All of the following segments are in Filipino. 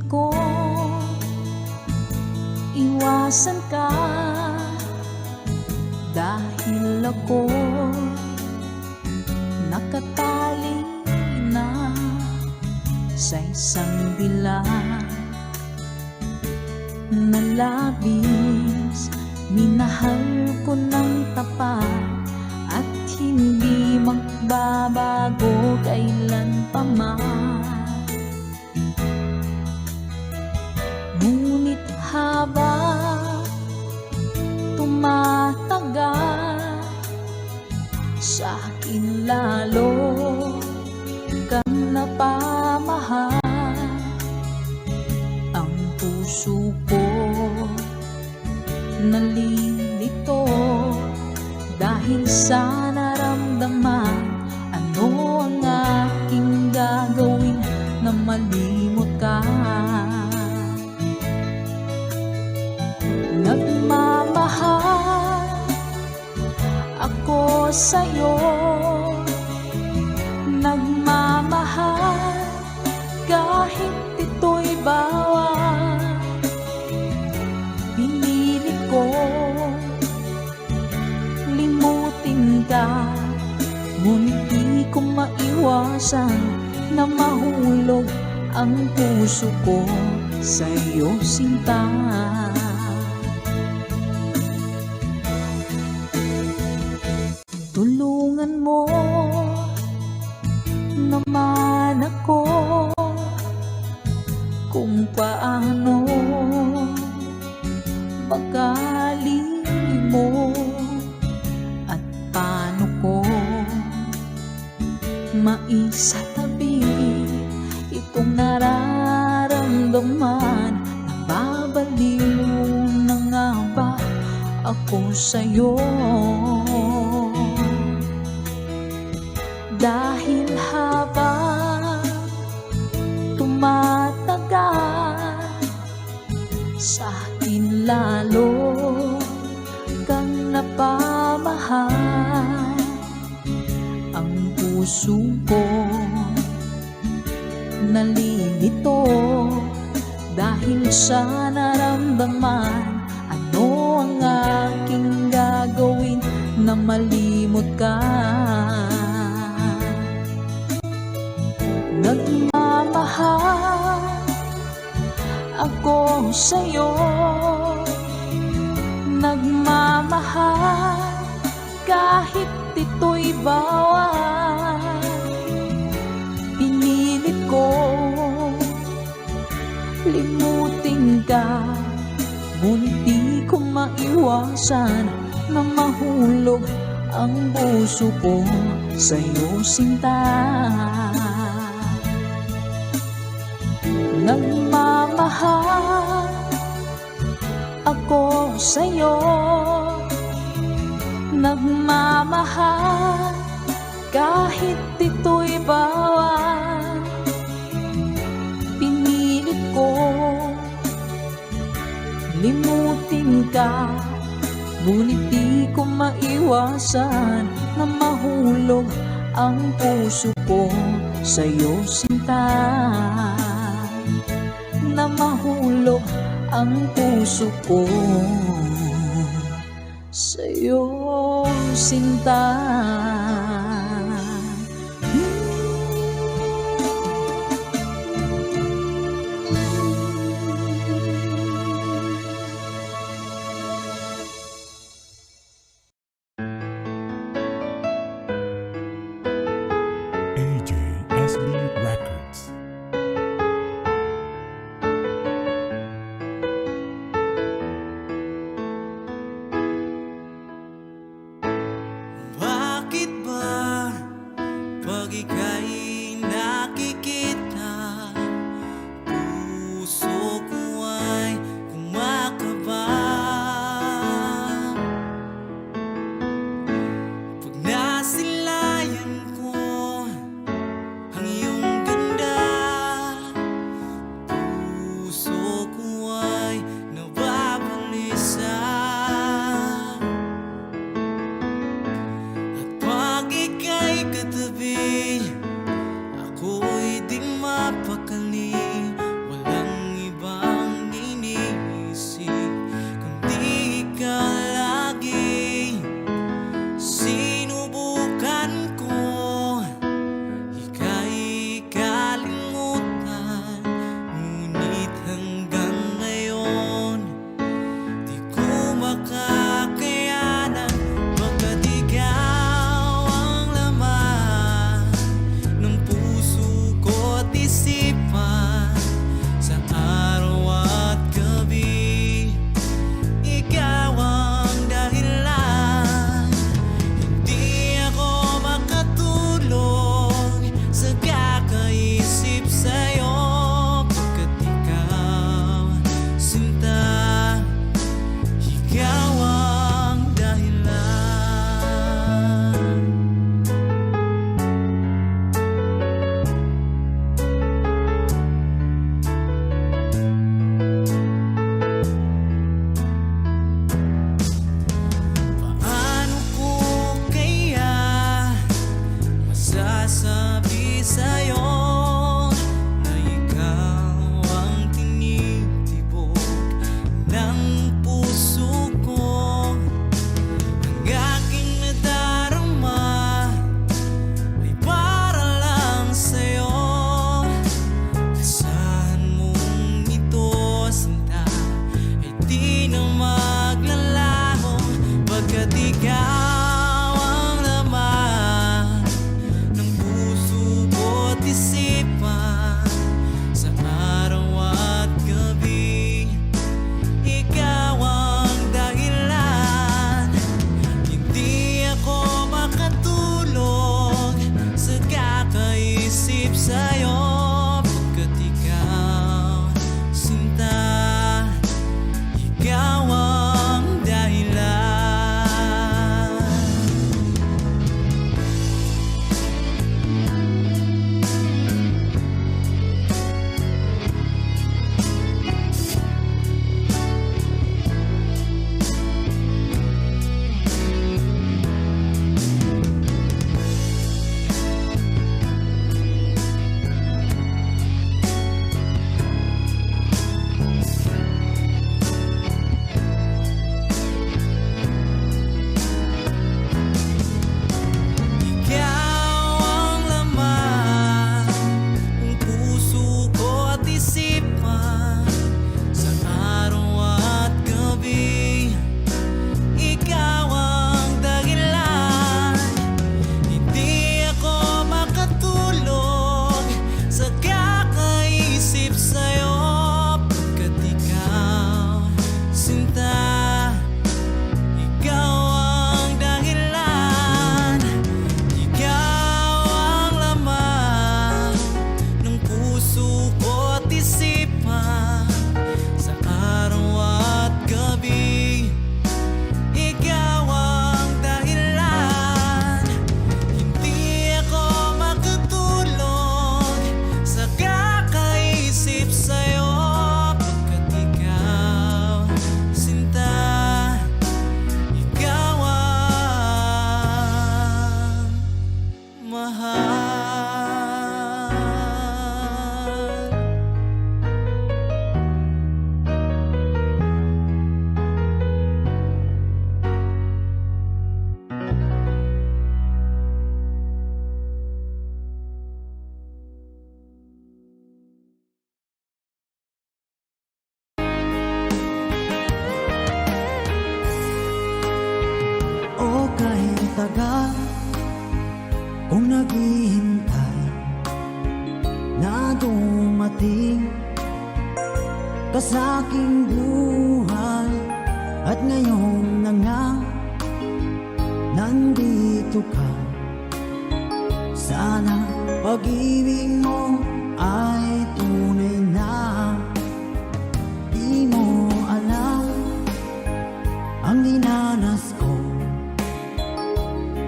ko iwasan ka, dahil ako nakatali na sa isang dilag na labis. Minahal ko ng tapat at hindi magbabago kailan pa man. Ngunit habang tumatagal, sa akin lalo kang napamahal. Ang puso ko nalilito dahil sa naramdaman. Ano ang aking gagawin na malimot ka? Nagmamahal ako sa'yo, nagmamahal kahit ito'y bawal. Pinilit ko limutin ka, ngunit di ko maiwasan na mahulog ang puso ko sa'yo, sinta. Tulungan mo naman ako kung paano makalimot at paano ko maisatabi itong nararamdaman. Nababaliw na nga ba ako sa'yo? Dahil habang tumatagal, sa akin lalo kang napamahal. Ang puso ko nalilito dahil sa naramdaman. Ano ang aking gagawin na malimot ka? Nagmamahal ako sa'yo, nagmamahal kahit ito'y bawal. Pinilit ko limutin ka, ngunit di ko maiwasan na mahulog ang puso ko sa'yo, sinta. Nagmamahal ako sa'yo, nagmamahal kahit ito'y bawal. Pinilit ko limutin ka, ngunit di ko maiwasan na mahulog ang puso ko sa'yo, sinta. Na mahulog ang puso ko sa'yo, sinta. AJSB Records. Bakit ka sa aking buhay. At ngayon na nga, nandito ka. Sana pag-ibig mo ay tunay na. Di mo alam ang dinanas ko.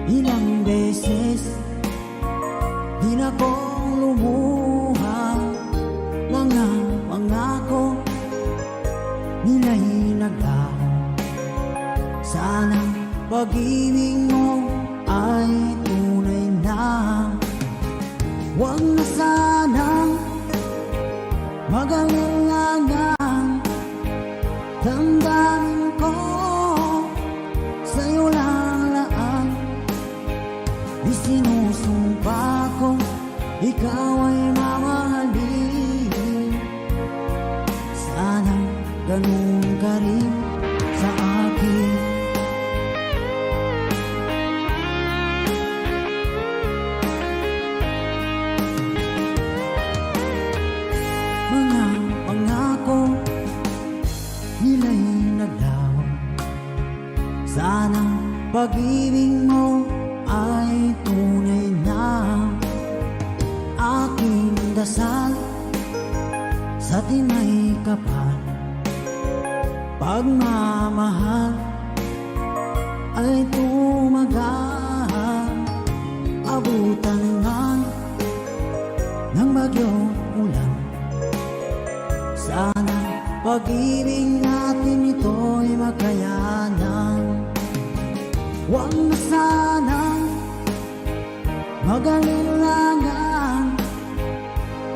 Ilang beses di na kong lumuha. Mga pangako nila'y naglaho. Sana pag-ibig mo ay tunay na. Huwag na sanang mag-alinlangan. Damdamin ko sa'yo lalaan. Isinusumpa ko ikaw ay mamahalin. Sana ganun ka rin sa akin. Mga pangako nila'y naglaho. Sana pag-ibig mo ay tunay na. Aking dasal sa tinay kapal. Pagmamahal ay tumagal. Abutan man ng bagyong ulan. Sana pag-ibig natin ito'y makayanan. Huwag na sanang mag-alinlangan.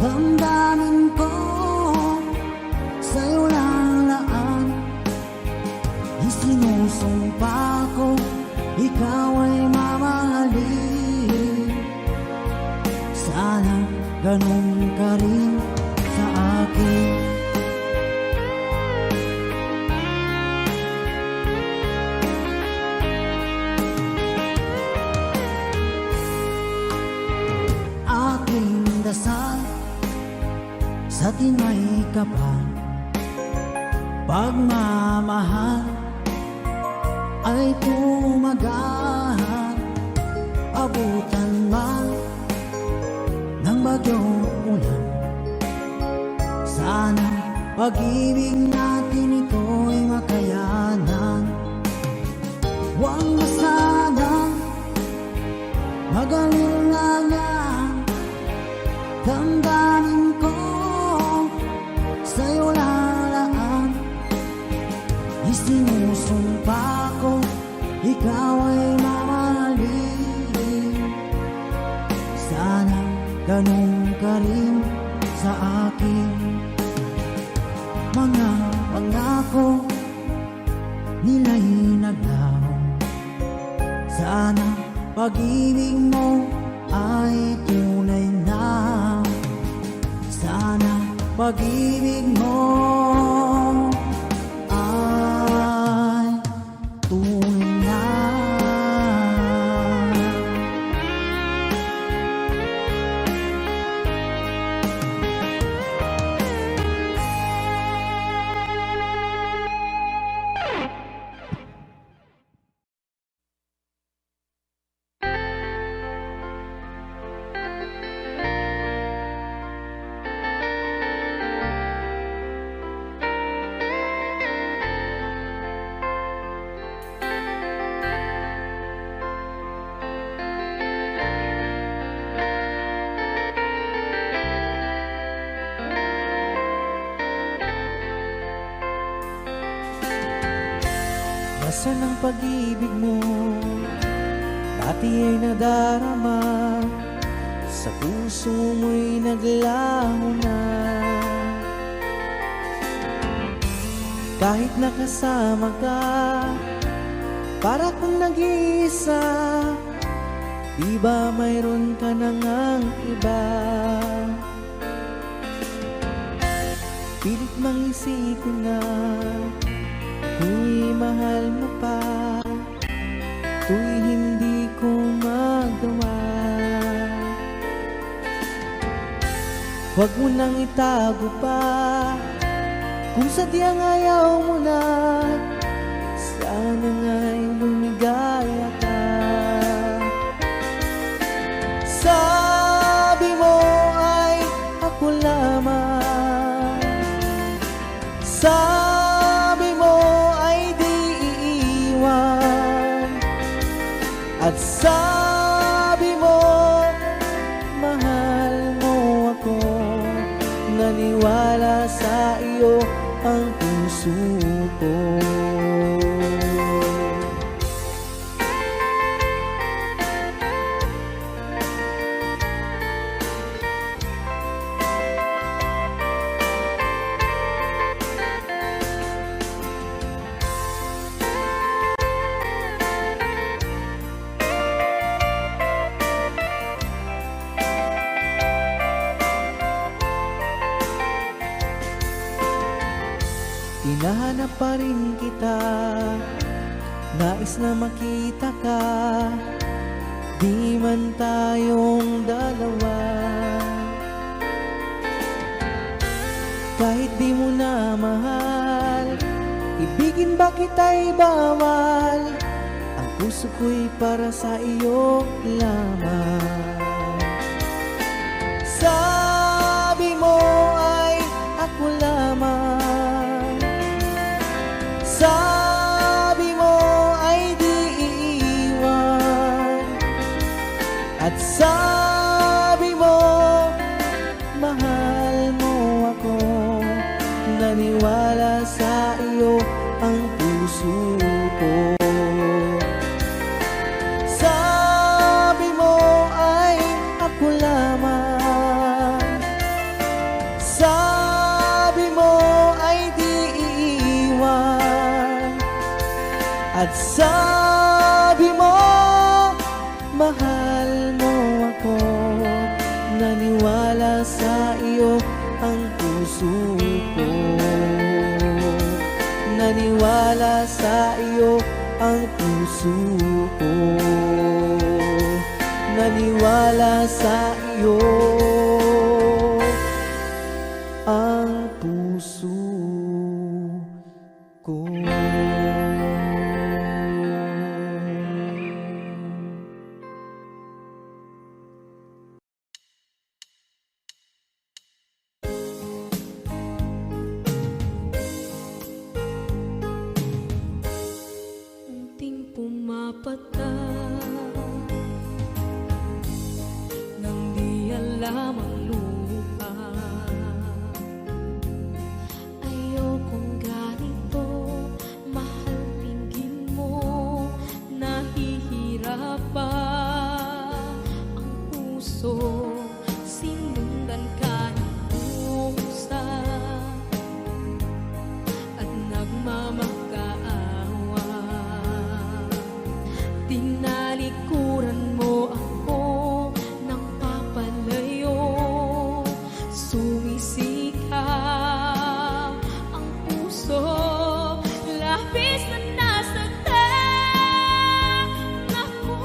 Damdamin ko sa'yo lalaan. Isinusumpa ko ikaw ay mamahalin. Sana ganun ka rin sa akin. Aking dasal sa tinay kapal. Pagmamahal ay tumagal. Abutan man ng bagyong ulan. Sana pag-ibig natin ito'y makayanan. Huwag na sanang mag-alinlangan. Damdamin ko sa'yo lalaan. Isinusumpa ko ikaw ay mamahalin. Sana ganun ka rin sa akin. Mga pangako nila'y naglaho. Sana pag-ibig mo ay tunay na. Sana pag-ibig mo ay tunay na. Basa ng pag-ibig mo, dati ay nadarama. Sa puso mo'y naglaho na. Kahit nakasama ka, para kung nag-iisa. Di ba mayroon ka na ngang iba? Pilit mang isipin na tuw'y mahal mo pa, tuw'y hindi ko magawa. Huwag mo nang itago pa Kung sadyang ayaw mo na, sana nga'y lumigaya ka. Sabi mo ay ako lamang, sabi mo ay di iiwan, at sabi mo mahal mo ako. Naniwala sa iyo ang puso ko. Hinahanap pa rin kita, nais na makita ka, di man tayong dalawa. Kahit di mo na mahal, ibigin ba kita'y bawal? Ang puso ko'y para sa iyo lamang. Sabi mo ay ako lamang, sabi mo ay di iiwan, at sabi mo mahal mo ako. Naniwala sa iyo ang puso ko. Sabi mo ay ako lamang, sabi mo ay di iiwan, at sabi mo mahal mo ako. Naniwala sa iyo ang puso ko. Naniwala sa iyo ang puso ko. Naniwala sa iyo ang puso ko. Unting pumapata nang di alam ang lupa. Ayokong ganito, mahal, tingin mo, nahihirapan ang puso. Sinundan ka ng pusa at nagmamakaawa. Tinalikuran mo ako ng papalayo, sumisikap ang puso. Labis na nasaktan ako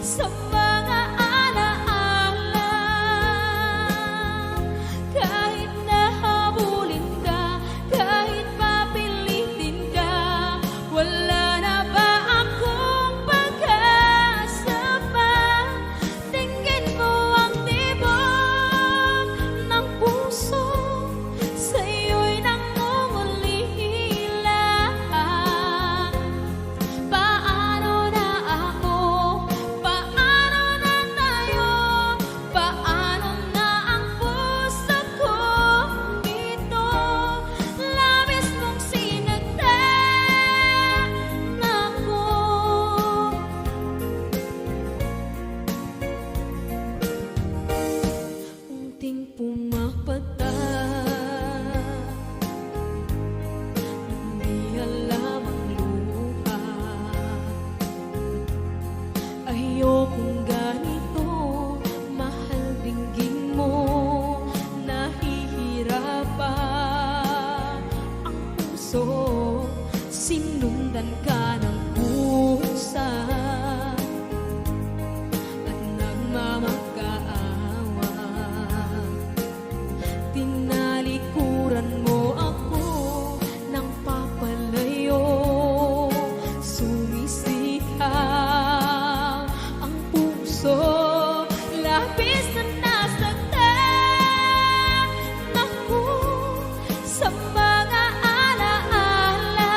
sa mga alaala. Kahit nahabulin ka, kahit papilitin ka, wala na ba akong pag-asa pa? Tingin mo ang tibok ng puso, sa'yo'y nangungulila. Paano na ako? Paano na tayo? Paano na ang puso kong ito? Labis mong sinaktan ako. Unting pumapata, hindi alam ang luha. Ayokong ganito, mahal, dinggin mo, nahihirapan ang puso. Sinundan ka ng pusa at nagmamakaawa. Tinalikuran mo ako sa mga alaala.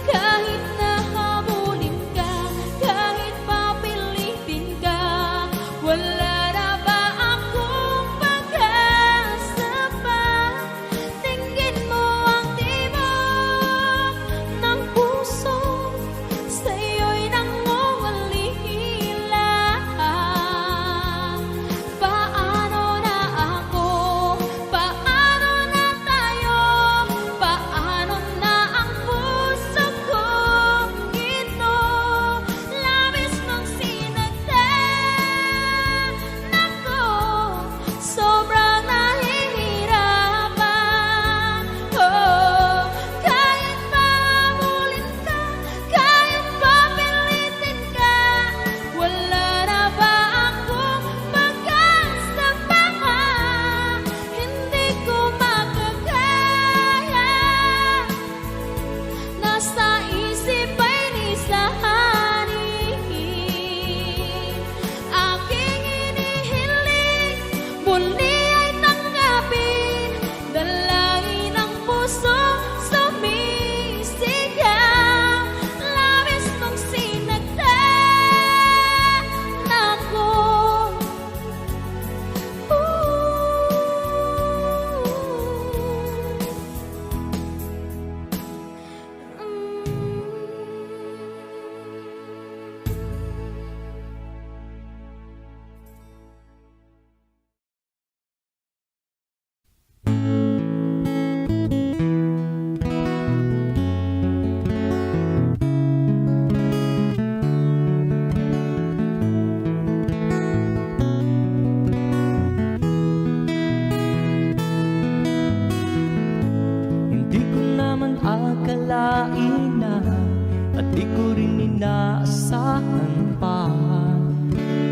Kahit nahabulin ka, kahit papilitin ka, wala na ba akong pag-asa pa? Tingin mo ang tibok ng puso, sa'yo'y nangungalila. Paano na ako? Paano na tayo? Paano na ang puso kong ito? Labis mong sinagdan ako, sobrang nahihirapan. Oh, kahit mahabulin ka, kahit papilitin ka, wala na ba akong pag-asa pa? Hindi ko makakaya, nasa isip ay nisahanin. Aking inihiling, muli ay tanggapin, dalangin ng puso sumisigaw. Labis mong sinagdan ako. Hindi ko naman akalain na, at di ko rin inaasahan pa,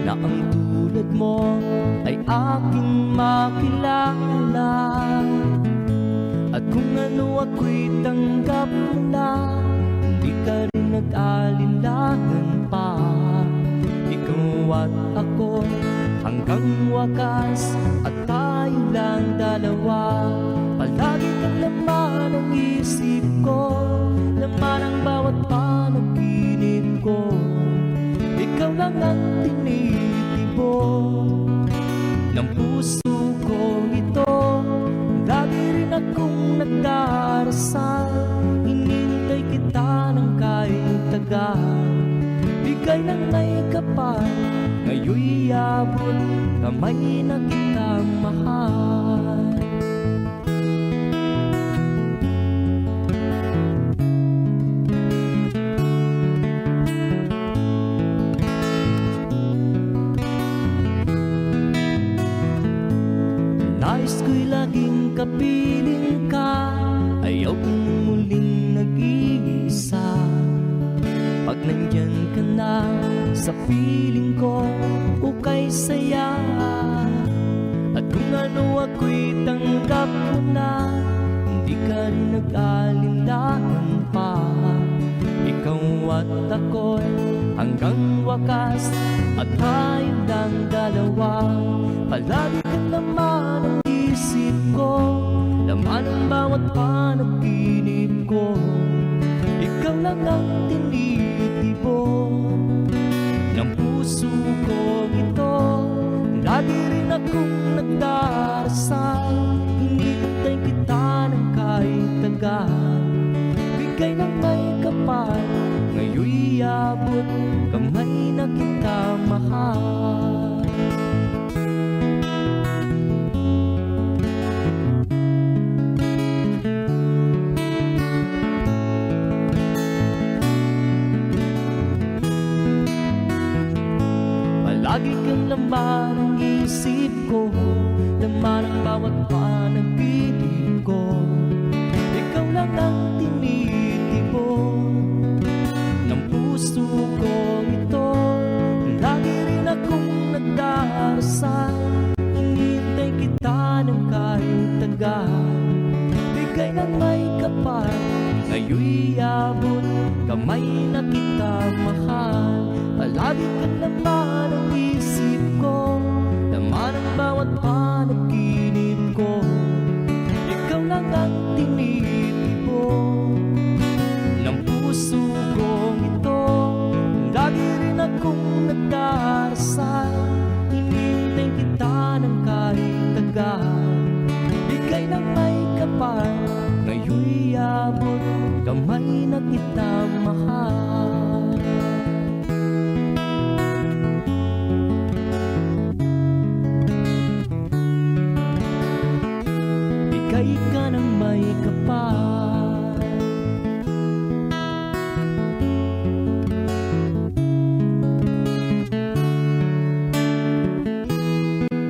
na ang tulad mo ay aking makilala. At kung ano ako'y tanggap mo na, hindi ka rin nag-alinlangan pa. Ikaw at ako hanggang wakas, at tayo lang dalawa. Palagi kang laman ng isip ko, laman ang bawat panaginip ko. Ikaw lang ang tinitibok ng puso ko ito. Lagi rin akong nagdarasal, hinintay kita ng kahit tagal. Bigay ng may kapal, ngayon'y abot, kamay na kitang mahal. Nais ko'y laging kapiling ka, ayaw kong muling nag-iisa. Pag nandyan ka na sa piling ko, ukay saya. At kung ano ako'y tanggap mo na, hindi ka rin nag-alinlangan pa. Ikaw at ako'y hanggang wakas, at tayo lang dalawa. Palagi ka naman ang isip ko, laman ang bawat panaginip ko. Ikaw lang ang tinitibok ng puso ko ito. Lagi rin akong nagdarasal, hinintay kita ng kahit tagal. Bigay ng may kapal, ngayon'y abot, kamay na kita mahal. Palagi kang laman ng isip ko, laman ang bawat panaginip ko. Ikaw lang ang tinitibok ng puso ko ito. Lagi rin akong nagdarasal, hinintay kita ng kahit tagal. Bigay ng may kapal, ngayon'y abot, kamay na kita mahal. Palagi ka naman ang isip ko, laman ang bawat panaginip ko. kapal. Ngayon'y abot kamay na kita mahal. Bigay ka ng may kapal.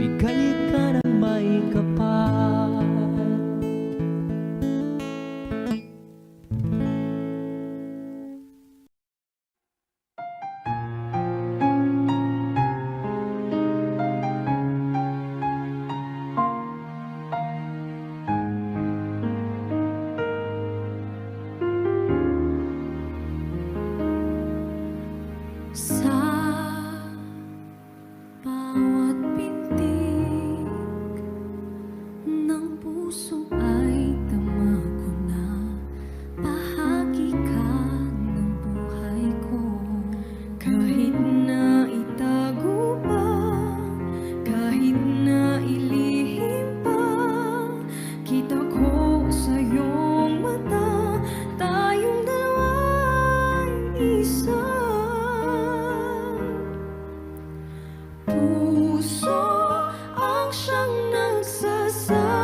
Bigay ka ng may kapal. Sa bawat pintig ng puso ay tama ko na bahagi ka ng buhay ko. Kahit na itago pa, kahit na ilihim pa, kita ko sa iyong mata, tayong dalawa'y isa. Puso ang siyang nagsasabi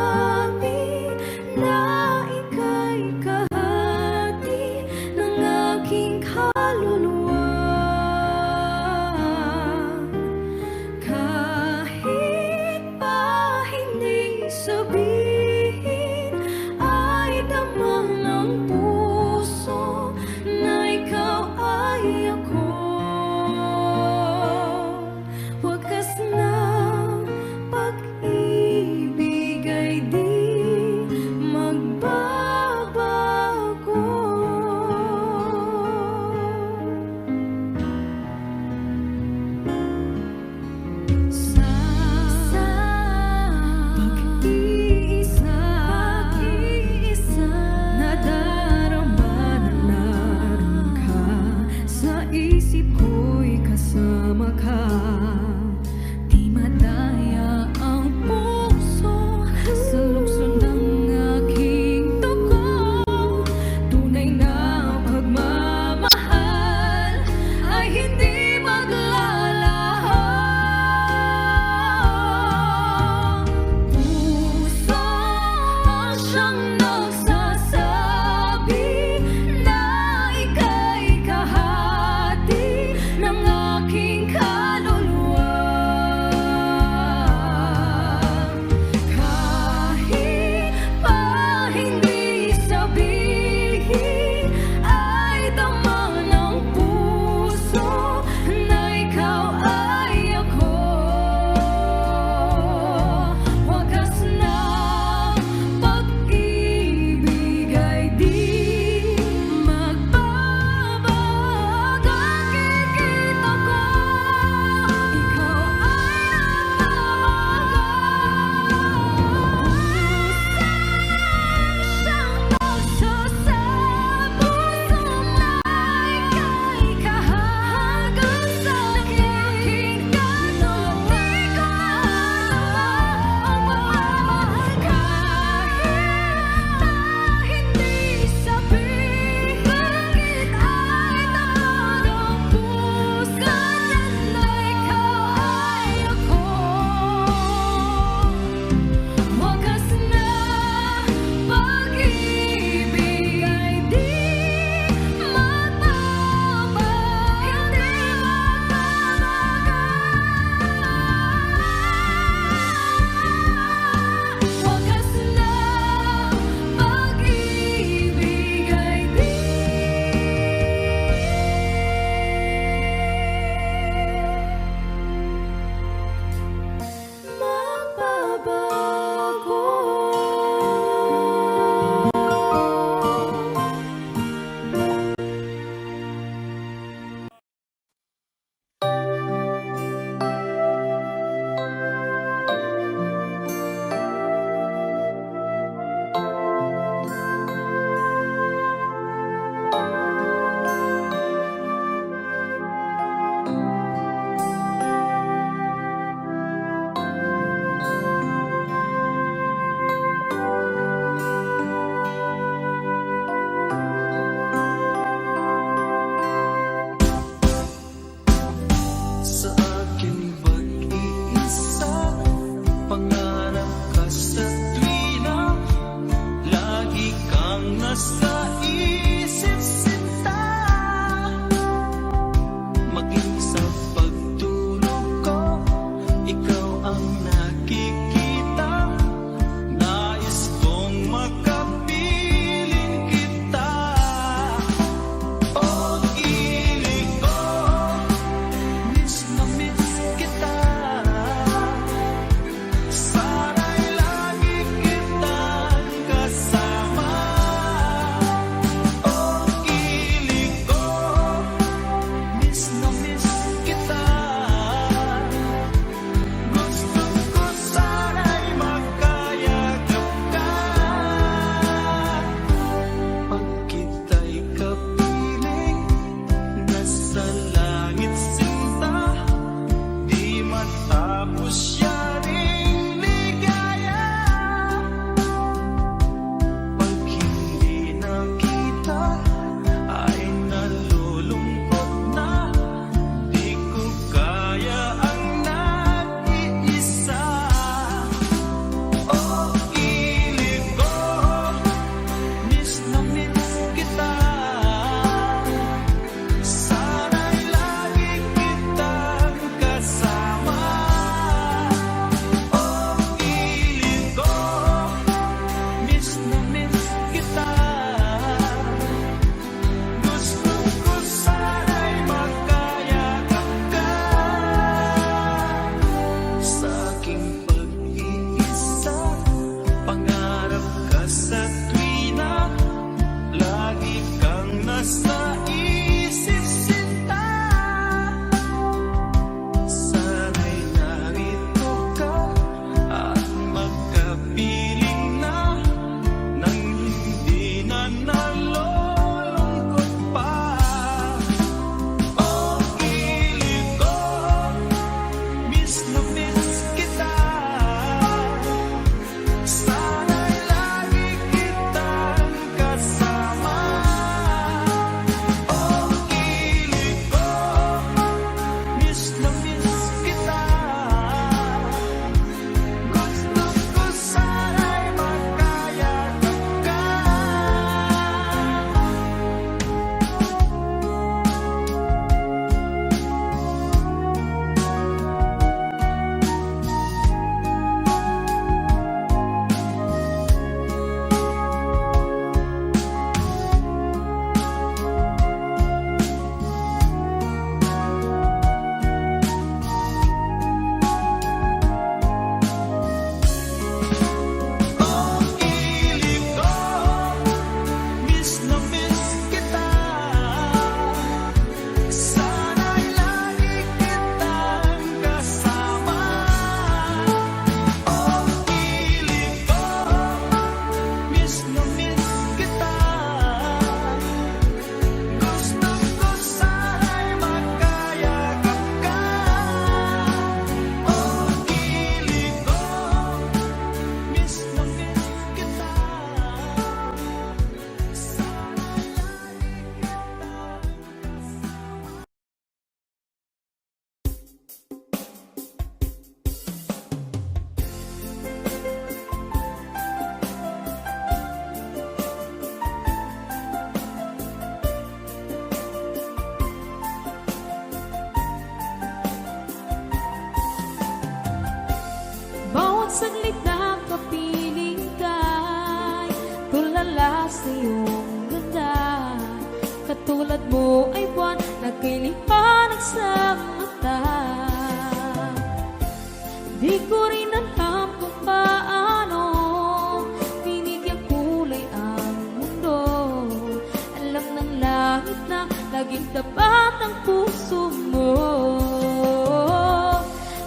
tapat ang puso mo.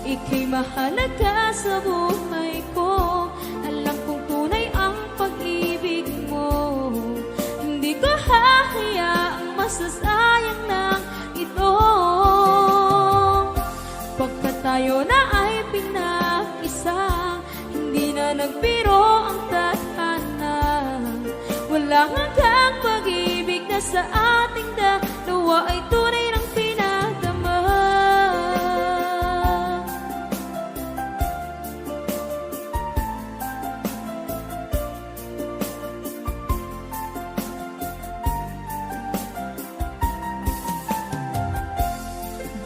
Ika'y mahalaga sa buhay ko. Alam kong tunay ang pag-ibig mo. Hindi ko hahayaang masasayang ng ito. Pagkat tayo na ay pinag-isa, hindi na nagbiro ang tadhana. Walang hanggang pag-ibig na sa ating dalawa ay tunay ng pinagdama.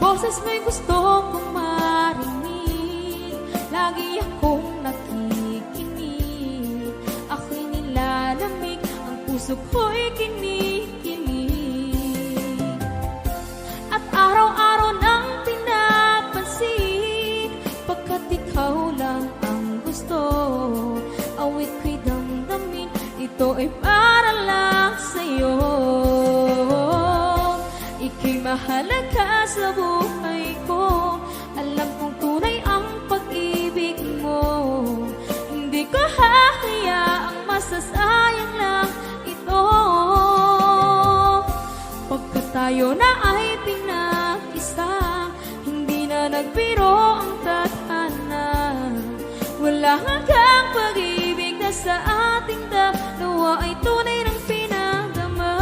Boses mo'y gusto kong marinig, lagi akong nakikinig. Ako'y nilalamig, ang puso ko'y kinikinig. At araw-araw nang pinapansin, pagkat ikaw lang ang gusto. Awit ko'y damdamin, ito ay para lang sa'yo. Ika'y mahalaga sa buhay ko. Alam kong tunay ang pag-ibig mo. Hindi ko hahayaang masasayang lang ito. Pagkat tayo na ay pinag-isa, hindi na nagbiro ang tadhana. Wala hanggang pag-ibig na sa ating dalawa ay tunay ng pinagdama.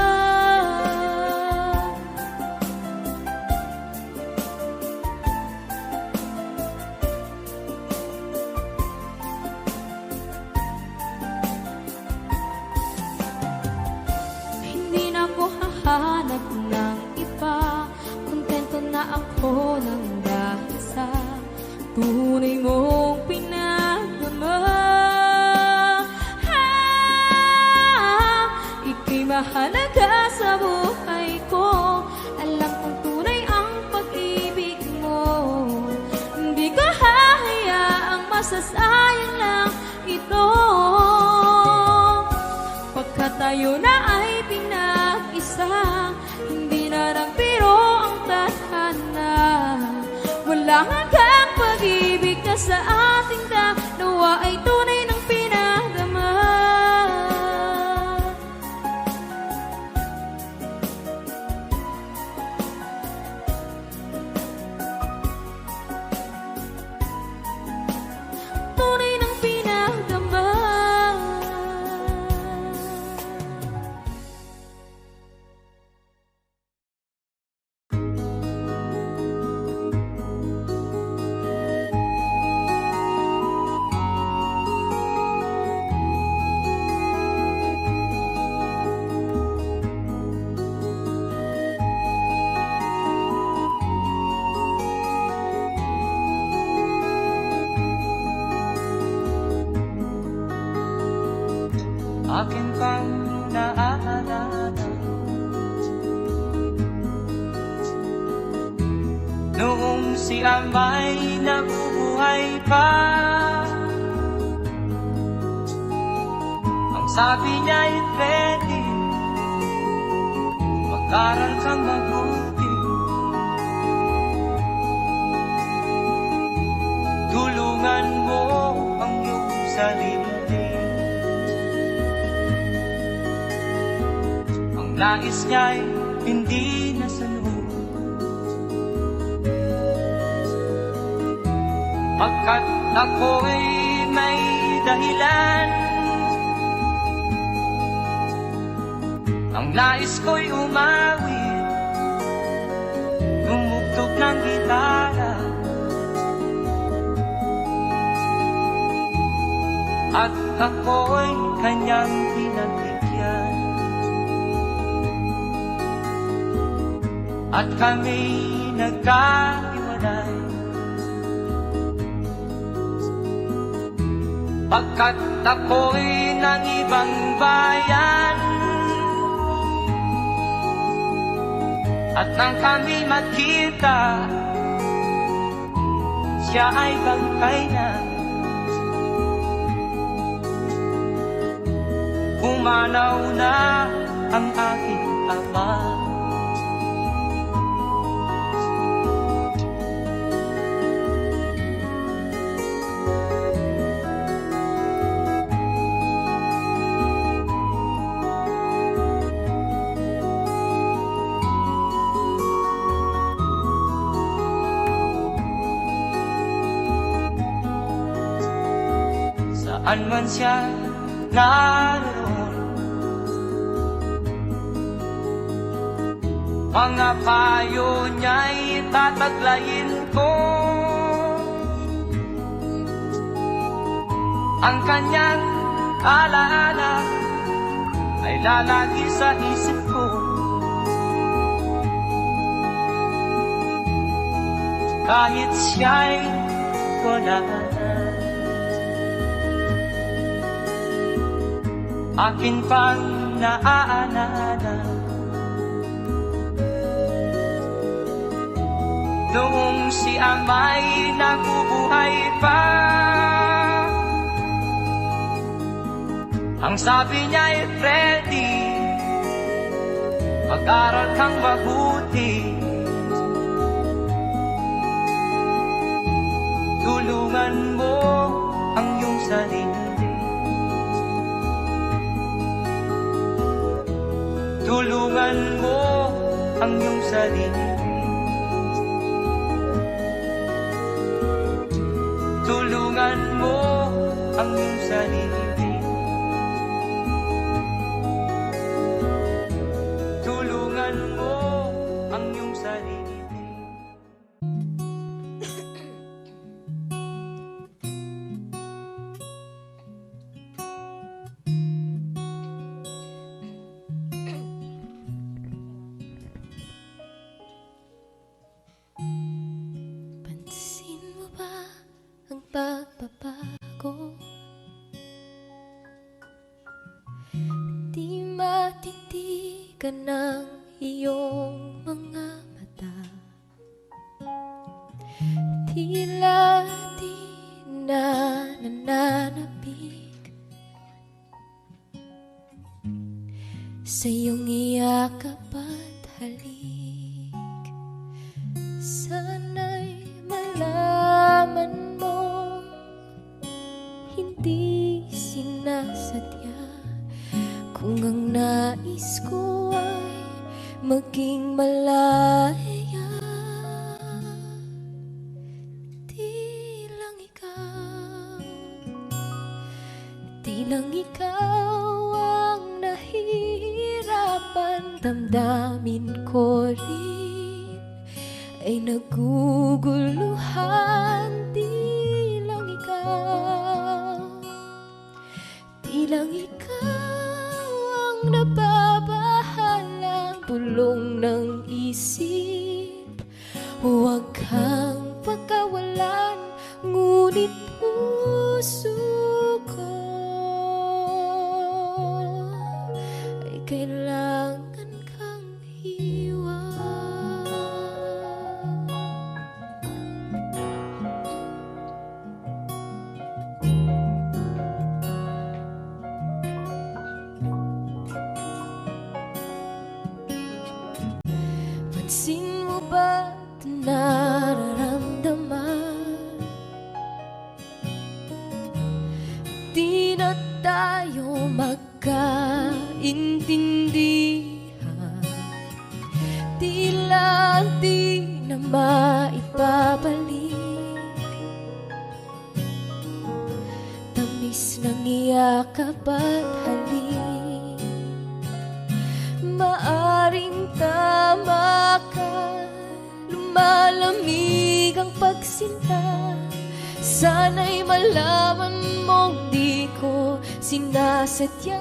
Hindi na ako hahanap ng iba, kontento na ako ng dahil sa tunay mong pinagdama. Ika'y mahalaga sa buhay ko. Alam kong tunay ang pag-ibig mo. Hindi ko hahayaang masasayang lang ito. Pagkat tayo na ay pinag-isa, hindi na nagbiro ang tadhana. Wala hanggang pag-ibig na sa ating dalawa ay tunay ng pinagdama. Tunay ng pinagdama. Akin pang naaalala noong si Amay nabubuhay pa. Ang sabi niya ay pwede mag-aral kang mabuti, tulungan mo ang iyong sarili. Nais niya'y hindi nasunod, pagkat ako'y may dahilan. Ang nais ko'y umawit, tumugtog ng gitara, at ako'y kanyang pinagbigyan. At kami nagkahiwalay, pagkat ako'y ng ibang bayan. At nang kami magkita, siya ay bangkay na. Pumanaw na ang aking ama. saan man siya naroon. Mga payo niya'y tataglayin ko, ang kanyang alaala ay lalagi sa isip ko. Kahit siya'y wala na, akin pang naaalala noong si ama'y nabubuhay pa. Ang sabi niya'y Freddy, mag-aral kang mabuti, tulungan mo ang iyong sarili, tulungan mo ang iyong sarili, tulungan mo ang iyong sarili, tulungan mo ang iyong sarili. Pansin mo ba ang pagbabago? Di matitigan ng iyong mga mata, tila di na nananabik sa iyong iyakap at halik. Sana'y malaman mo, hindi sinasadya, kung ang nais ko ay maging malaya. Di lang ikaw ang nahihirapan, damdamin ko rin ay naguguluhan. Di lang ikaw ang nababahalang bulong ng isip. Huwag kang pagkawalan, ngunit puso ko ay kailangan kang iwan. Pansin mo ba ito nararamdaman? Di na tayo magkaintindihan, tila di na maibabalik tamis ng iyakap at halik. Maaring tama ka, lumalamig ang pagsinta. Sana'y malaman mong di ko sinasadya.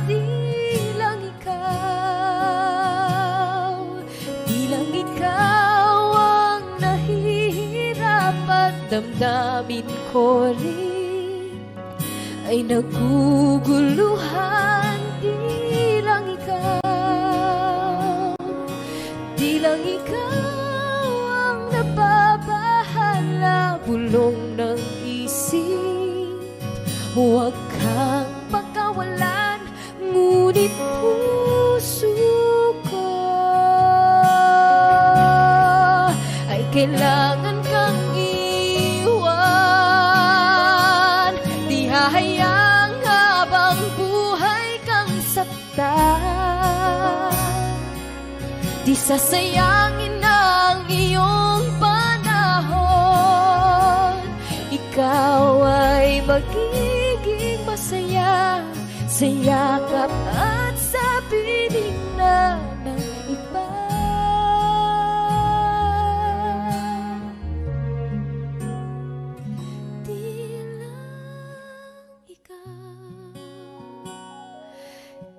Di lang ikaw ang nahihirapan, damdamin ko rin ay naguguluhan. Di lang ikaw ang nababahala, bulong ng isip. Huwag kang pagkawalan, ngunit puso ko ay kailangan kang iwan. Di hahayang habang buhay kang saktan, di sasayangin ang iyong panahon. ikaw ay magiging masaya sa yakap at sa piling na ng iba.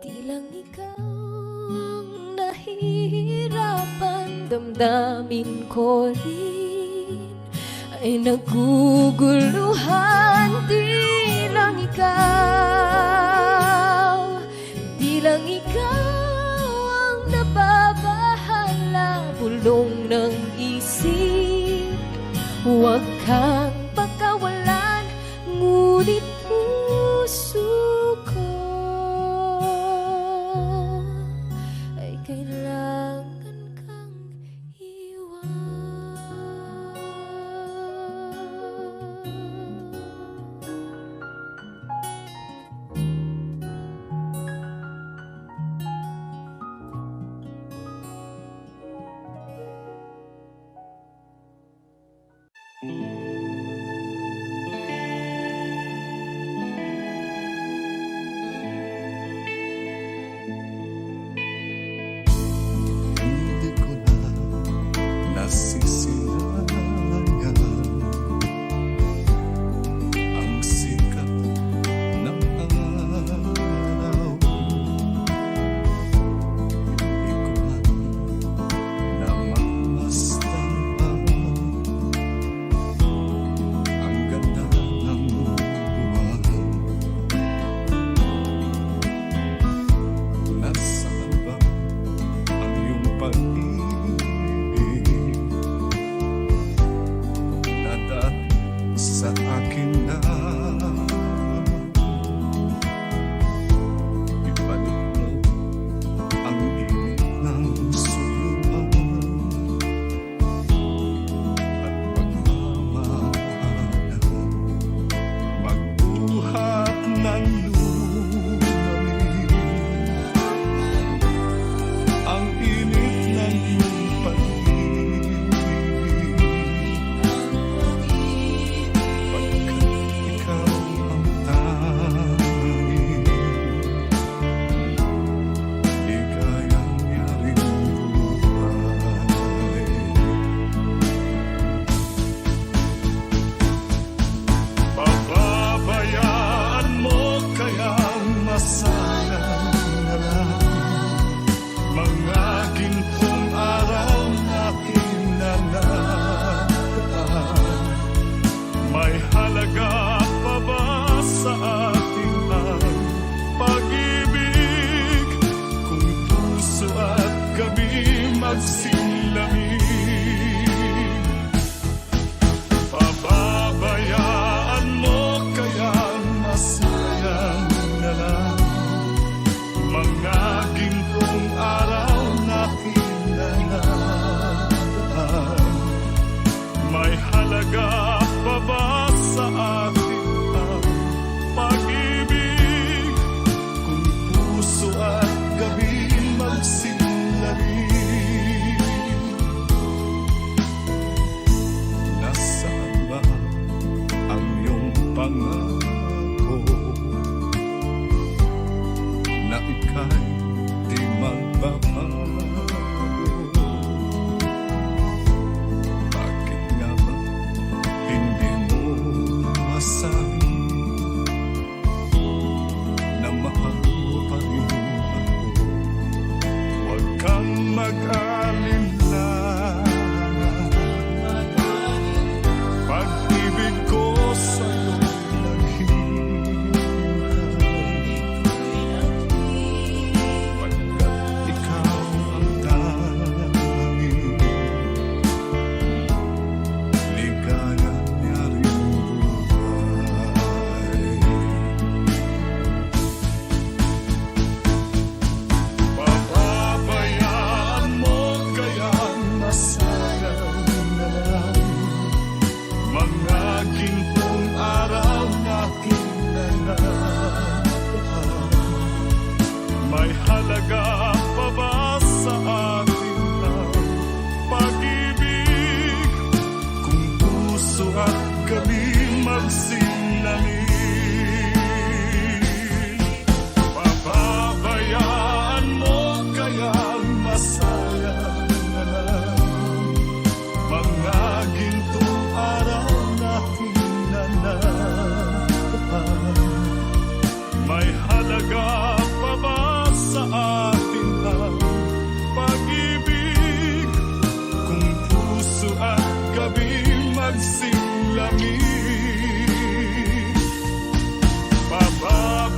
Di lang ikaw ang nahihirapan, damdamin ko rin ay naguguluhan. Di lang ikaw ang nababahala, bulong ng isip. Huwag kang pagkawalan, ngunit puso ko ay kailangan kang iwan.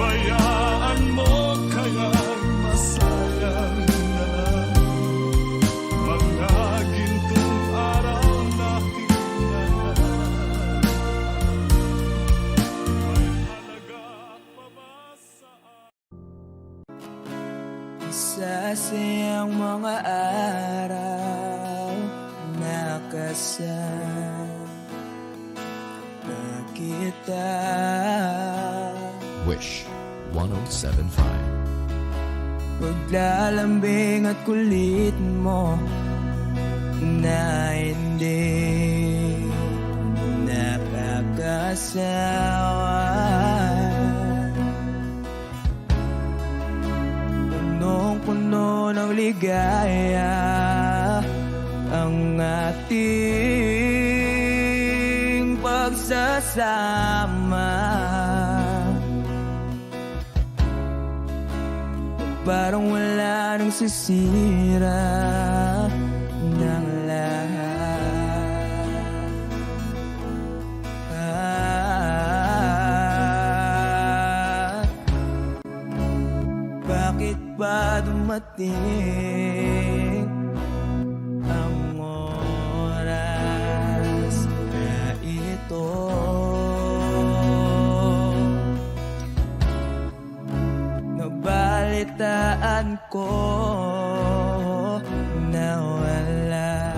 Hayaan mo kaya masayang na mga gintong araw na hinanap. May halaga pa ba sa Isa siyang mga araw na kasama kita. Wish 1075. Paglalambing at kulit mo na hindi nakakasawa. Punong-puno ng ligaya ang ating pagsasama. Parang wala nang sisira ng lahat. Bakit ba dumating ang oras na ito? Nabalitaan ko na wala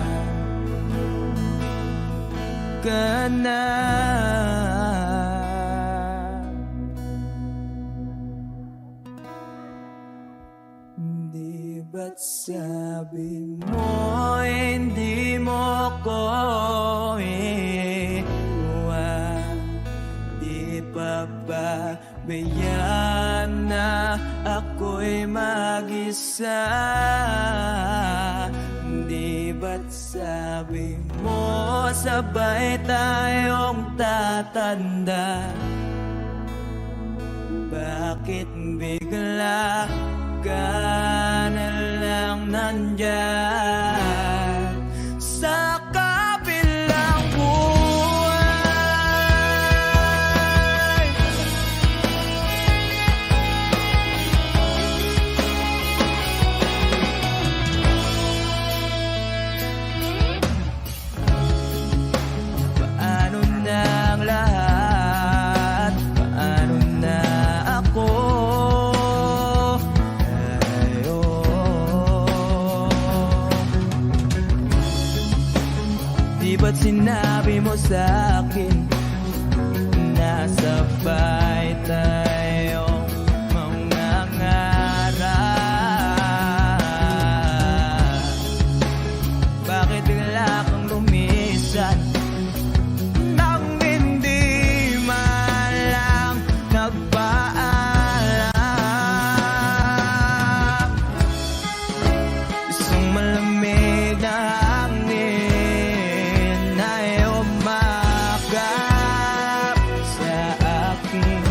ka na. Di ba't sabi mo hindi mo ko iwan? Di pa ba bayaan na ako'y mag-isa? Di ba't sabi mo sabay tayong tatanda? Bakit bigla ka na lang nandyan sa kabilang buhay? Paano na ang lahat? Paano na ako? Di ba't sinabi mo sa'kin na sabay tayong mangangarap? Bakit bigla kang lumisan nang hindi man lang nagpaalam? Isang malamig na hangin ay umakap sa aking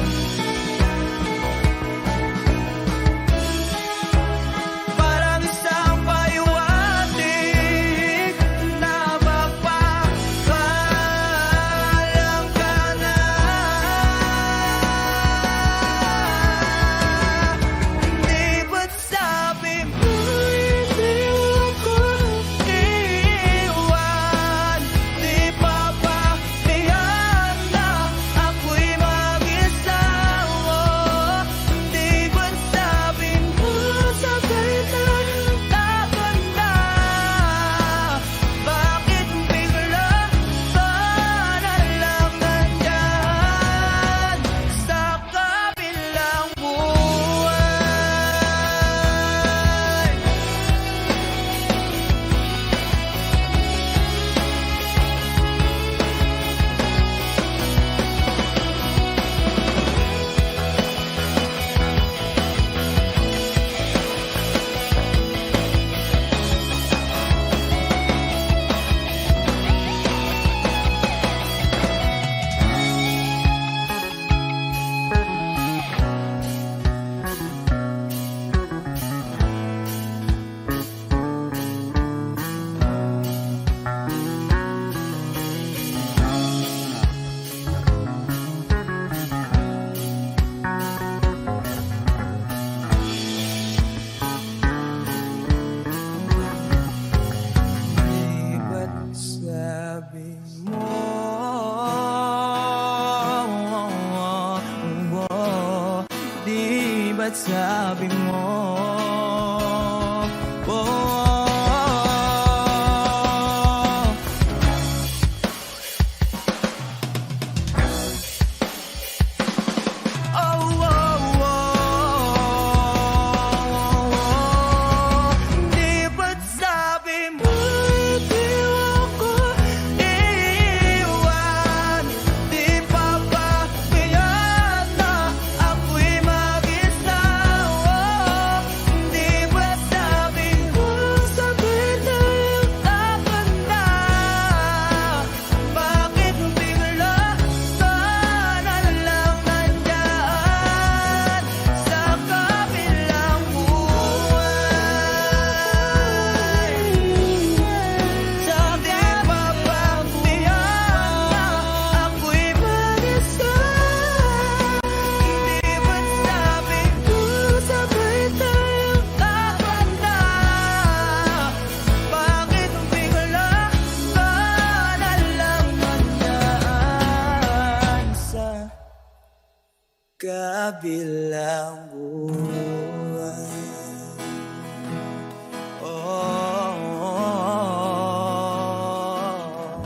ba't sabi mo? Oh, di ba't sabi mo di ako iiwan? Di pa ba kaya na ako'y mag-isa? Di ba't sabi mo sabay tayong dapat na? Bakit bigla ka na lang nandyan sa kabilang buhay? Sabi pa ba tiyak na ako'y mag-isa? Di ba't sabi ko sabay tayong dapat na? Bakit bigla ka na lang nandyan sa kabilang buhay?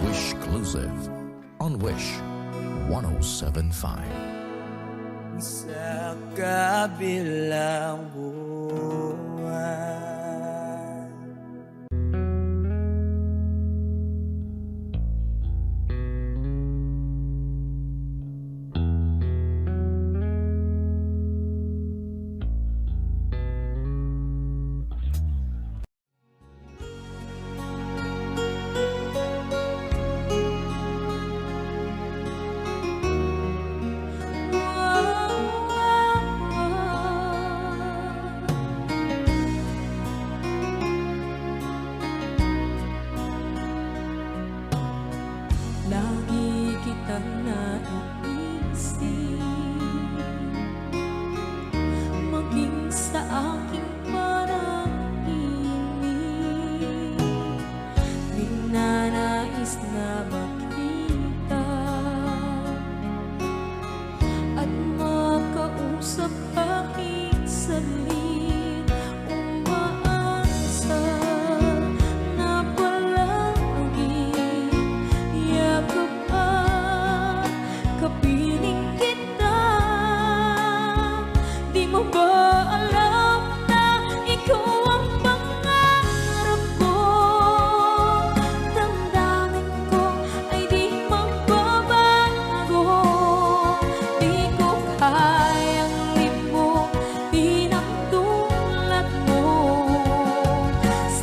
Wish Exclusive on Wish 1075. Sa kabilang buhay. Lagi kitang naiisip, maging sa aking parang inig. Ninanais na makita at makausap kahit saglit. Umaasa na palagi yakap at kapiling kita. Di mo ba alam na ikaw ang pangarap ko? Damdamin ko ay di magbabago. Di ko kayang limutin ang tulad mo.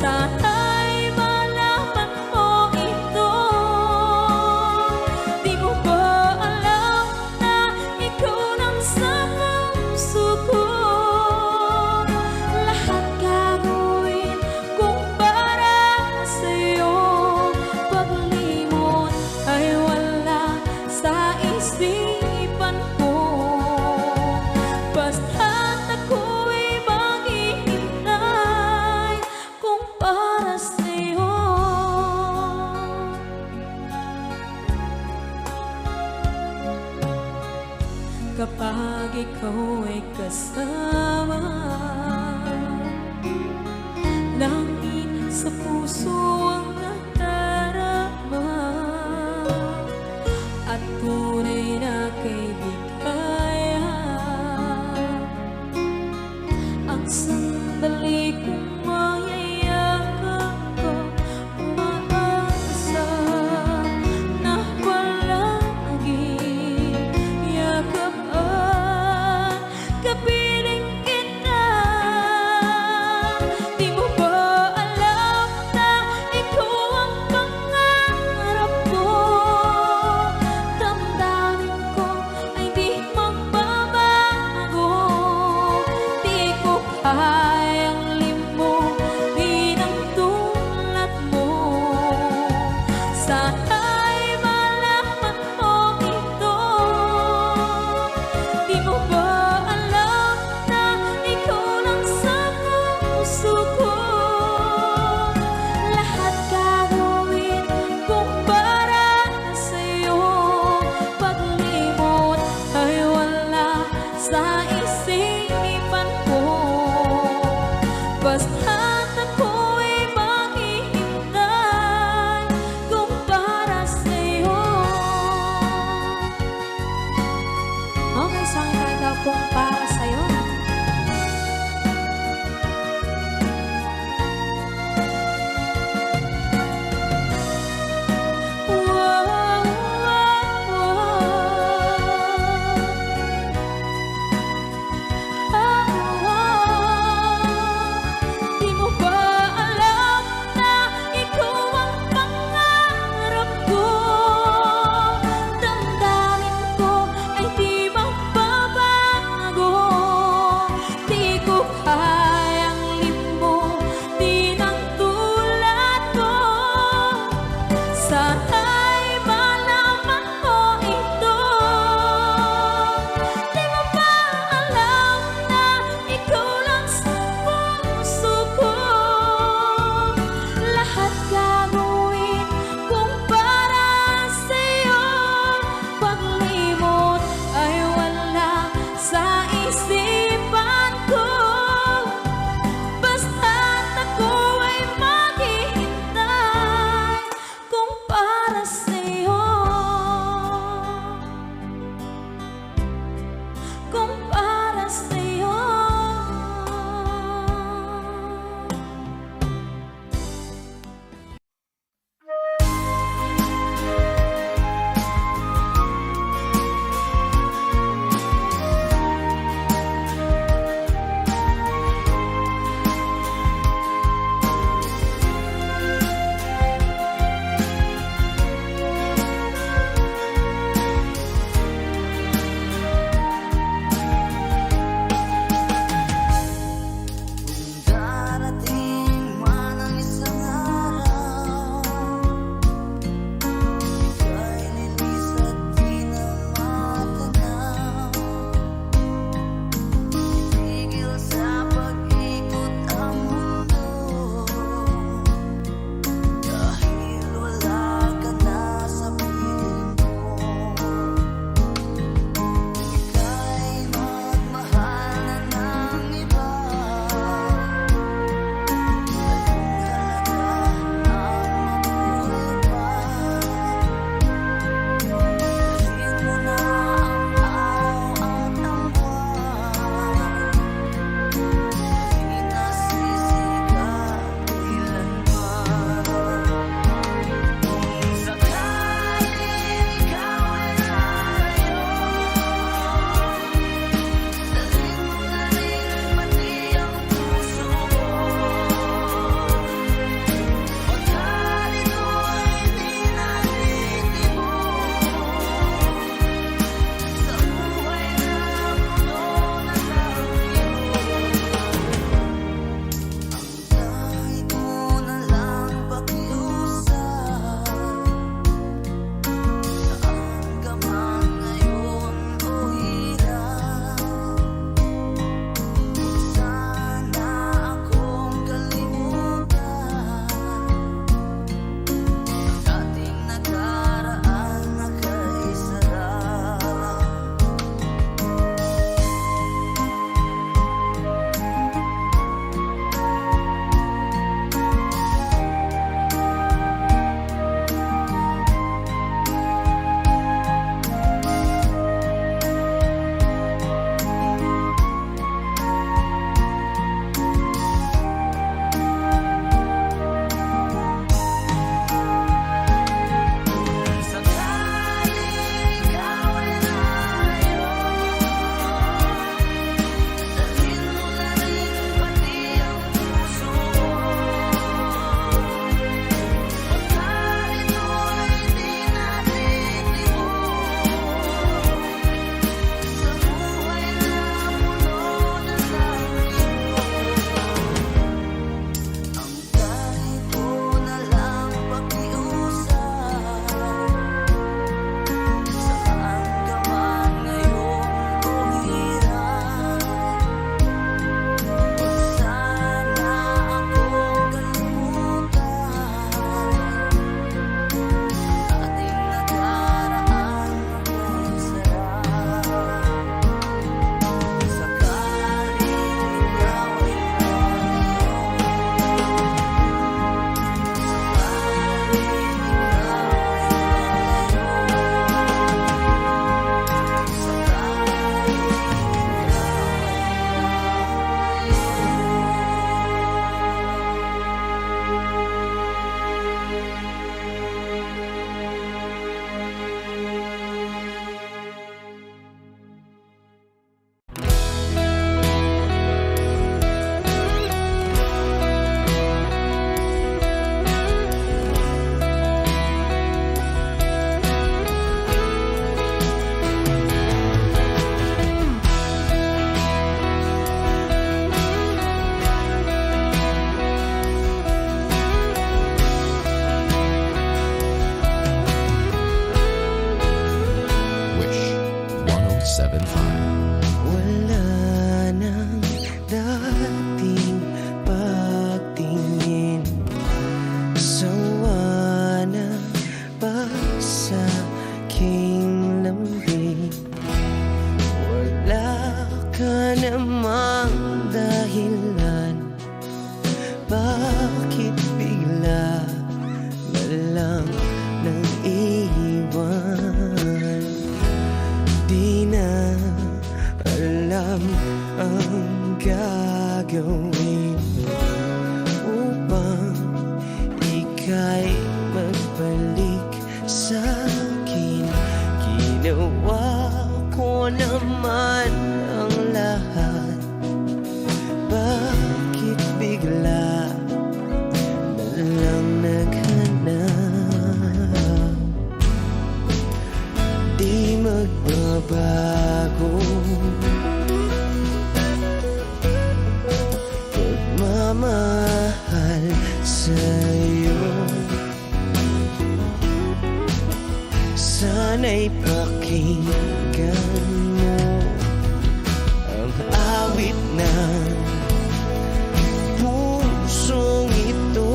Sana'y malaman mo ito. Di mo ba alam na ikaw nang sa puso ko? Lahat gagawin kung para sa'yo. Paglimot ay wala sa isipan ko. Basta't ako'y maghihintay kung para sa'yo. Kapag ikaw ay kasama, langit sa puso ang nadarama, at tunay na kaibigan. Ang sandali kong mayayakap ka, umaasa na palagi yakap at kapiling kita. Di mo ba alam na ikaw namang dahilan, bakit bigla na lang nang iwan? Di na alam ang gagawin upang ika'y magbalik sa'kin. Ginawa ko naman ang lahat, bakit bigla na lang naghanap? Di magbabago pagmamahal sa'yo. Sana'y pakinggan mo ang awit ng pusong ito.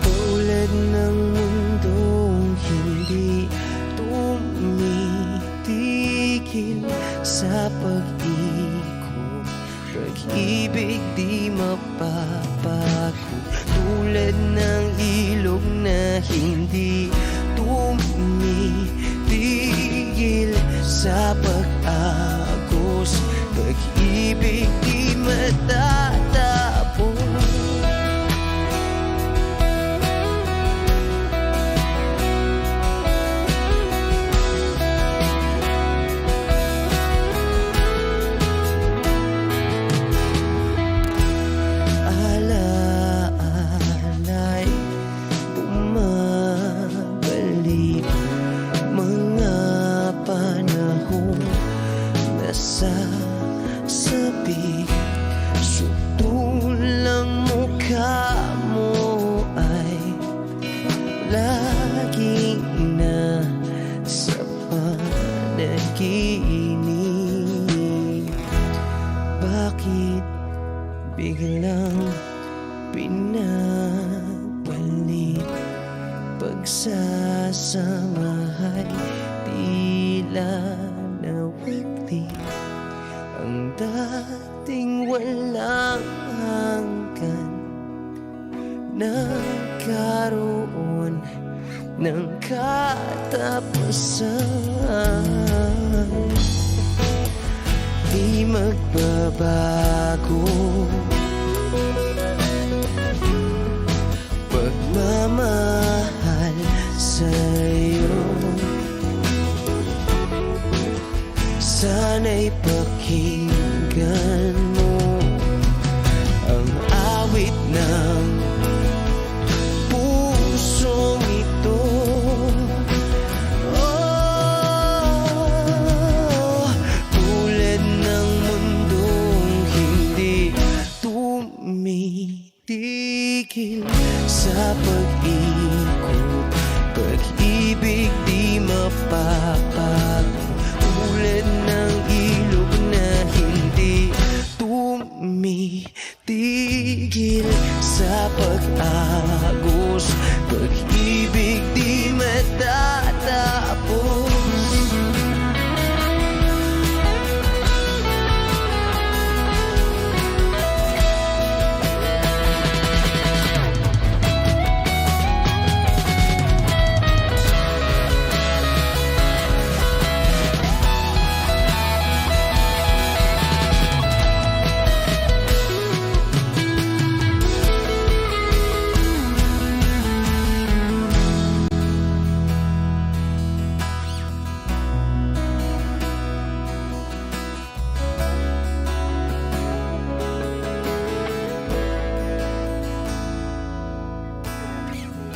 Tulad ng mundong hindi tumitigil sa pag-ikot, pag-ibig di mapapago. Tulad ng ilog na hindi tumitigil sa pag-agos, pag-ibig di matatapos. Alaala'y bumabalik, mga panahon nasasabi. Sutulang mukha mo ay laging nasa panaginip. Bakit biglang pinabalik? Pagsasamahay tila nawagli, ang dating walang hanggan nagkaroon ng katapusan. Di magbabago pagmamahal sa'yo. Sana'y pakinggan mo ang awit ng pusong ito. Tulad ng mundong hindi tumitigil sa pag-ikot, pag-ibig di mapapago. Tulad ng ilog na hindi tumitigil sa pag-agos, pag-ibig di matatapos.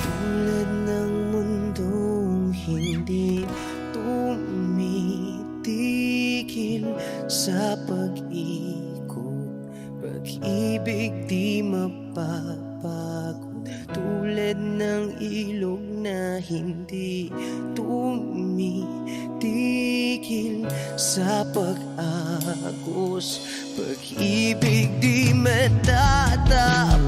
Tulad ng mundong hindi tumitigil sa pag-ikot, pag-ibig di mapapagod. Tulad ng ilog na hindi tumitigil sa pag-agos, pag-ibig di matatapos.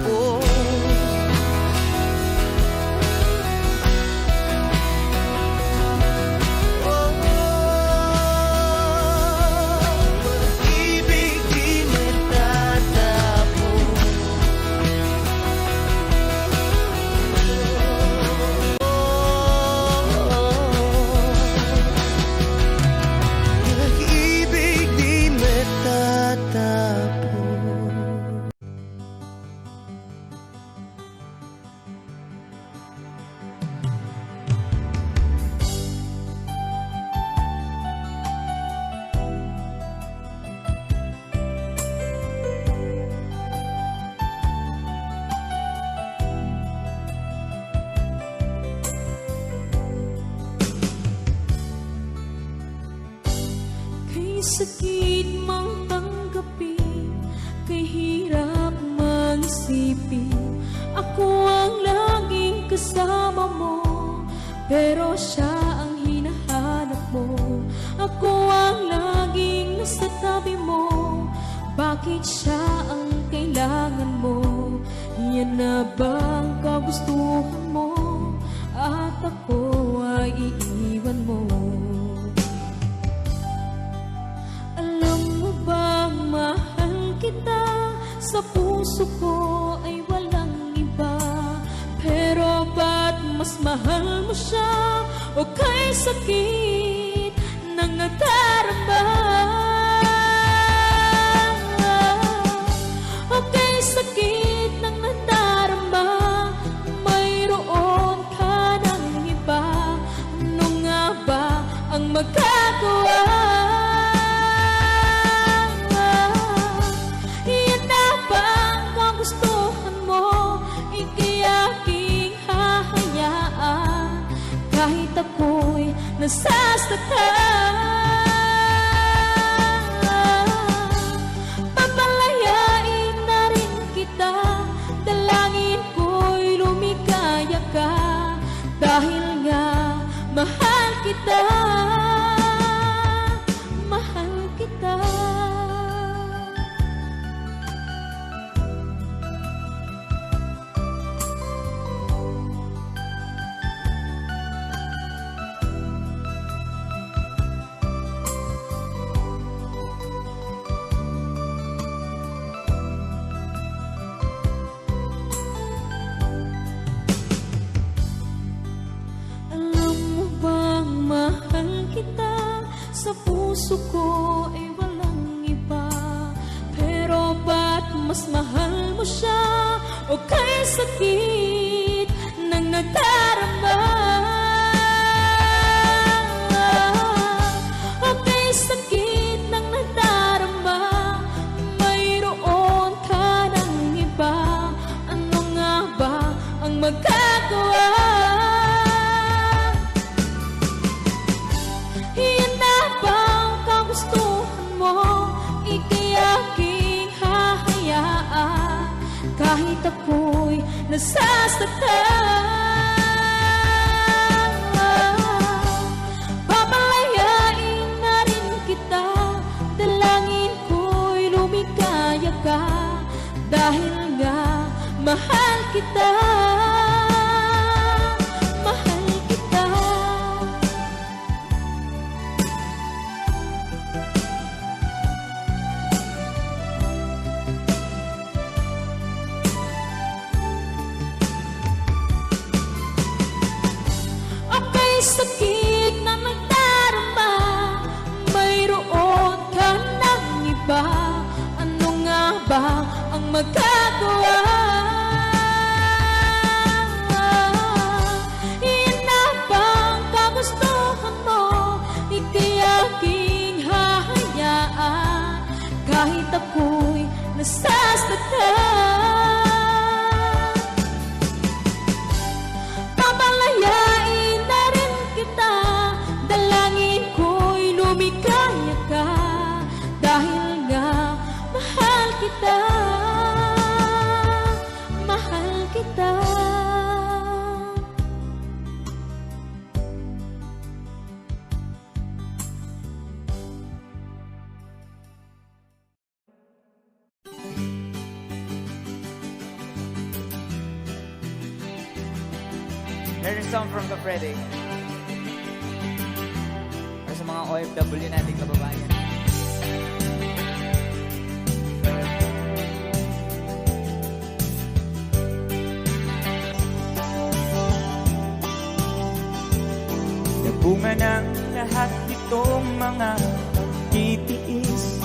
Oh, Kay sakit mang tanggapin, kay hirap mag-isipin. Ako ang laging kasama mo, pero siya ang hinahanap mo. Ako ang laging nasa tabi mo, bakit siya ang kailangan mo? Yan na bang kagustuhan mo? At ako ay iiwan mo. Alam mo bang mahal kita? Sa puso ko ay walang iba. Pero ba't mas mahal mo siya? O kay sakit ng nadarama? O kay sakit ng nadarama, mayroon ka ng iba. Ano nga ba ang magagawa? Yan na ba ang kagustuhan mo? Ika'y aking hahayaan, kahit ako'y nasasaktan. Papalayain na rin kita, dalangin ko'y lumikaya ka, dahil nga mahal kita, mahal kita. Alam mo bang mahal kita? Sa puso ko ay walang iba. Pero ba't mas mahal mo siya? O kay sakit ng nadarama? O kay sakit ng nadarama, mayroon ka ng iba. Ano nga ba ang magagawa? Yan na ba ang kagustuhan mo? Ika'y aking hahayaan, kahit ako'y nasasaktan. Papalayain na rin kita, dalangin ko'y lumikaya ka, dahil nga mahal kita, mahal kita. O kay sakit na nagdarama, mayroon ka ng iba. Ano nga ba ang magagawa? Yan na ba ang kagustuhan mo? Ika'y aking hahayaan, kahit ako'y nasasaktan. Papalayain na rin kita, dalangin ko'y lumikaya ka, dahil nga mahal kita, mahal kita. Here's a song from Kafrede. Para sa mga OFW nating kababayan. Nabunga ng lahat itong mga pagtitiis.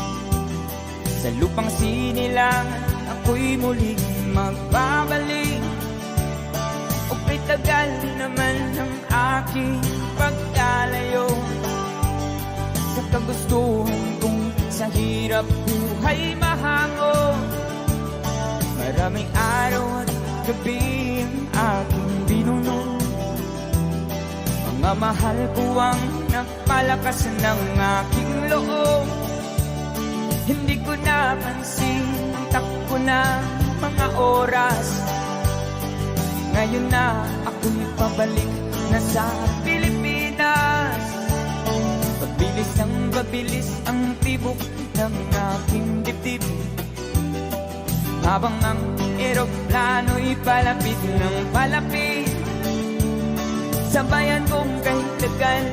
Sa lupang sinilangan, ako'y muling magbabalik. O tagal naman ng aking pagkalayo sa kagustuhan kong sa hirap buhay mahango. Maraming araw at gabi ang aking binuno. Mga mahal ko ang nagpalakas ng aking loob. Hindi ko napansin ang takbo ng mga oras. Ngayon na ako'y pabalik na sa Pilipinas. Pabilis ang tibok ng aking dibdib, habang ang eroplano'y palapit ng palapit. Sabayan kong kahit tagal,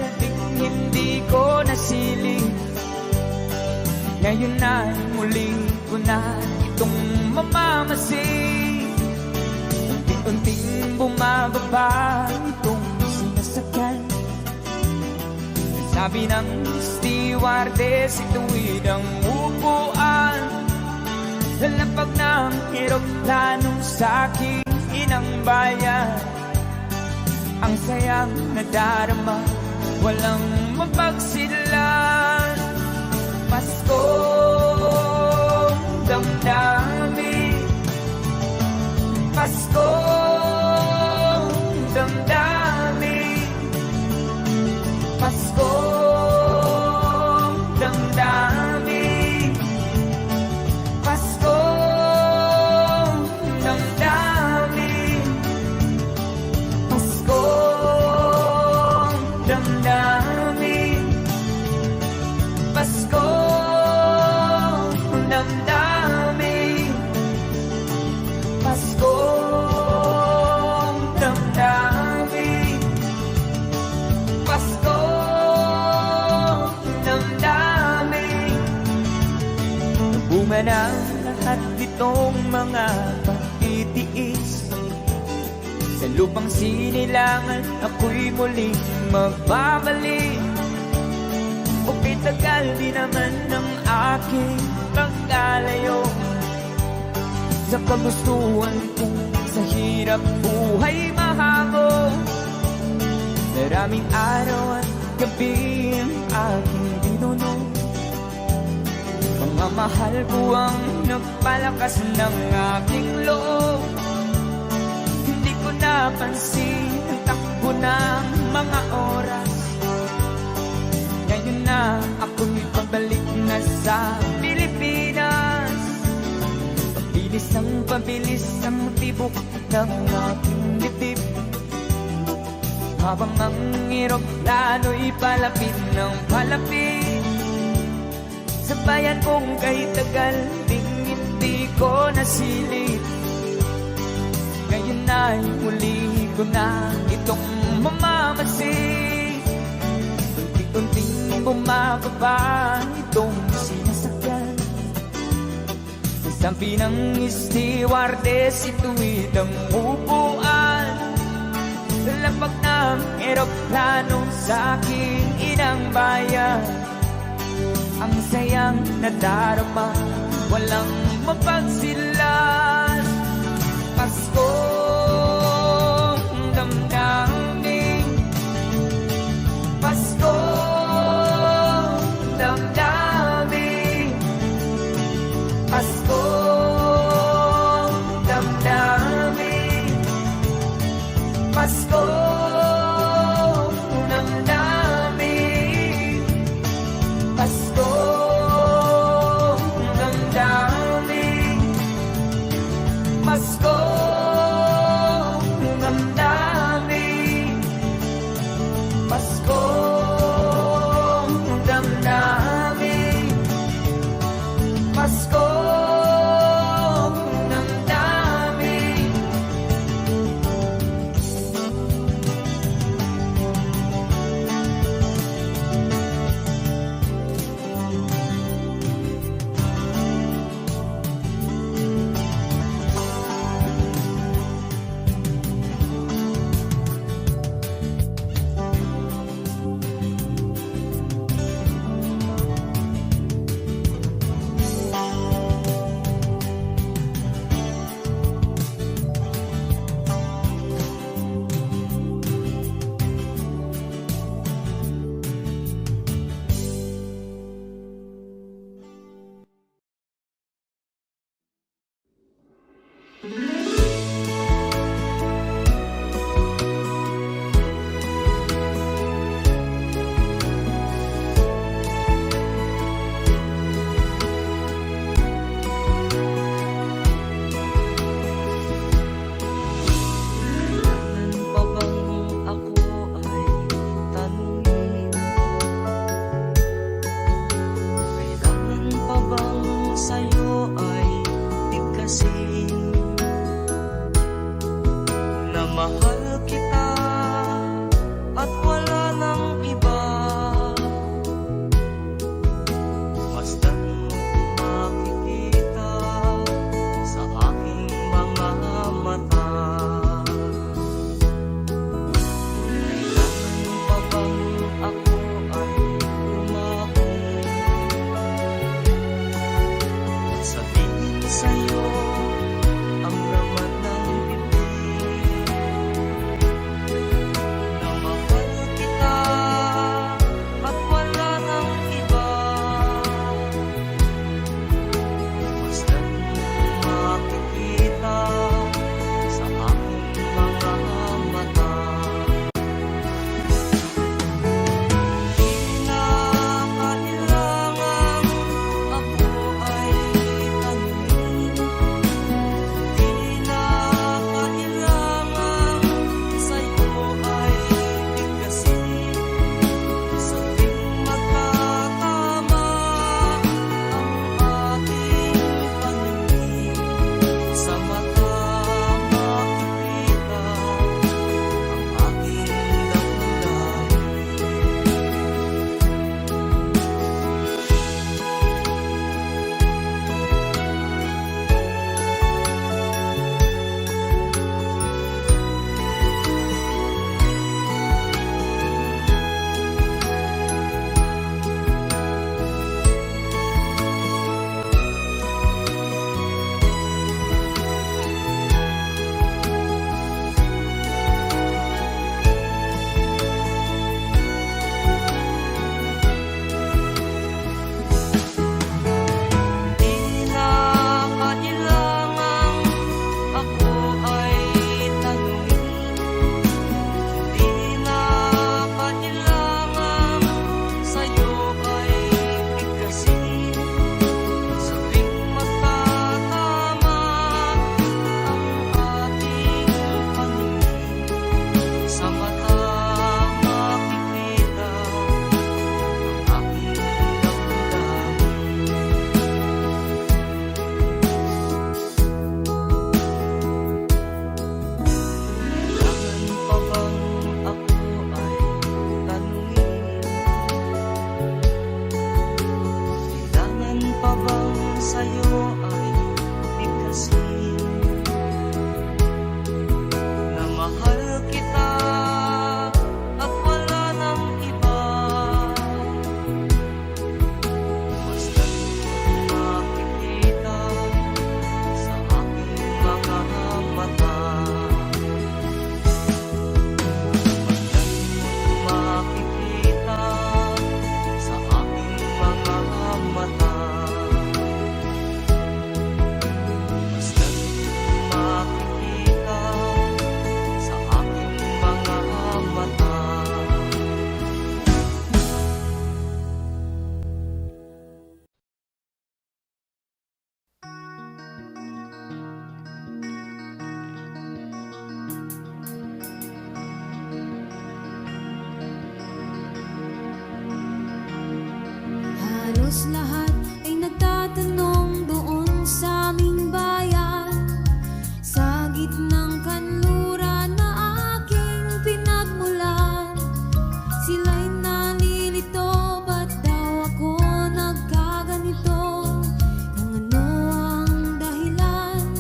hindi ko nasilip. Ngayon na muli ko na itong mamamasid. Unti-unting bumababa itong sinasakyan. Sabi ng stewardess, ituwid ang upuan. Lalapag ng eroplano sa aking inang bayan. Ang sayang nadarama, walang mapagsidlan. Paskong damdamin, Paskong damdamin, Paskong damdamin, Paskong damdamin, Paskong damdamin, Paskong damdamin, Paskong damdamin, Paskong damdamin. Bunga ng lahat itong mga pagtitiis. Sa lupang sinilangan, ako'y muling magbabalik. Okay, tagal di naman ng aking pagkalayo sa kagustuhan kong sa hirap buhay mahango. Maraming araw at gabi ang aking binunong. Mamamahal ko ang nagpalakas ng aking loob. Hindi ko napansin ang takbo ng mga oras. Ngayon na ako'y pabalik na sa Pilipinas. Pabilis ang tibok ng aking dibdib, habang ang eroplano'y palapit ng palapit. Sa bayan kong kahit tagal, hindi ko nasilip. Ngayon na'y muli ko na itong mamamasid. Unti-unting bumababa itong sinasakyan. Sabi ng stewardess, ituwid ang upuan. Lalapag ng eroplano sa aking inang bayan. Ang sayang nadarama, walang mapagsilan. Paskong damdamin, Paskong damdamin, Paskong damdamin, Paskong damdamin, Paskong damdamin, Paskong Halos lahat ay nagtatanong doon sa aming bayan, sa gitnang kanluran na aking pinagmulan. Sila'y nalilito, ba't daw ako nagkaganito? Kung ano ang dahilan,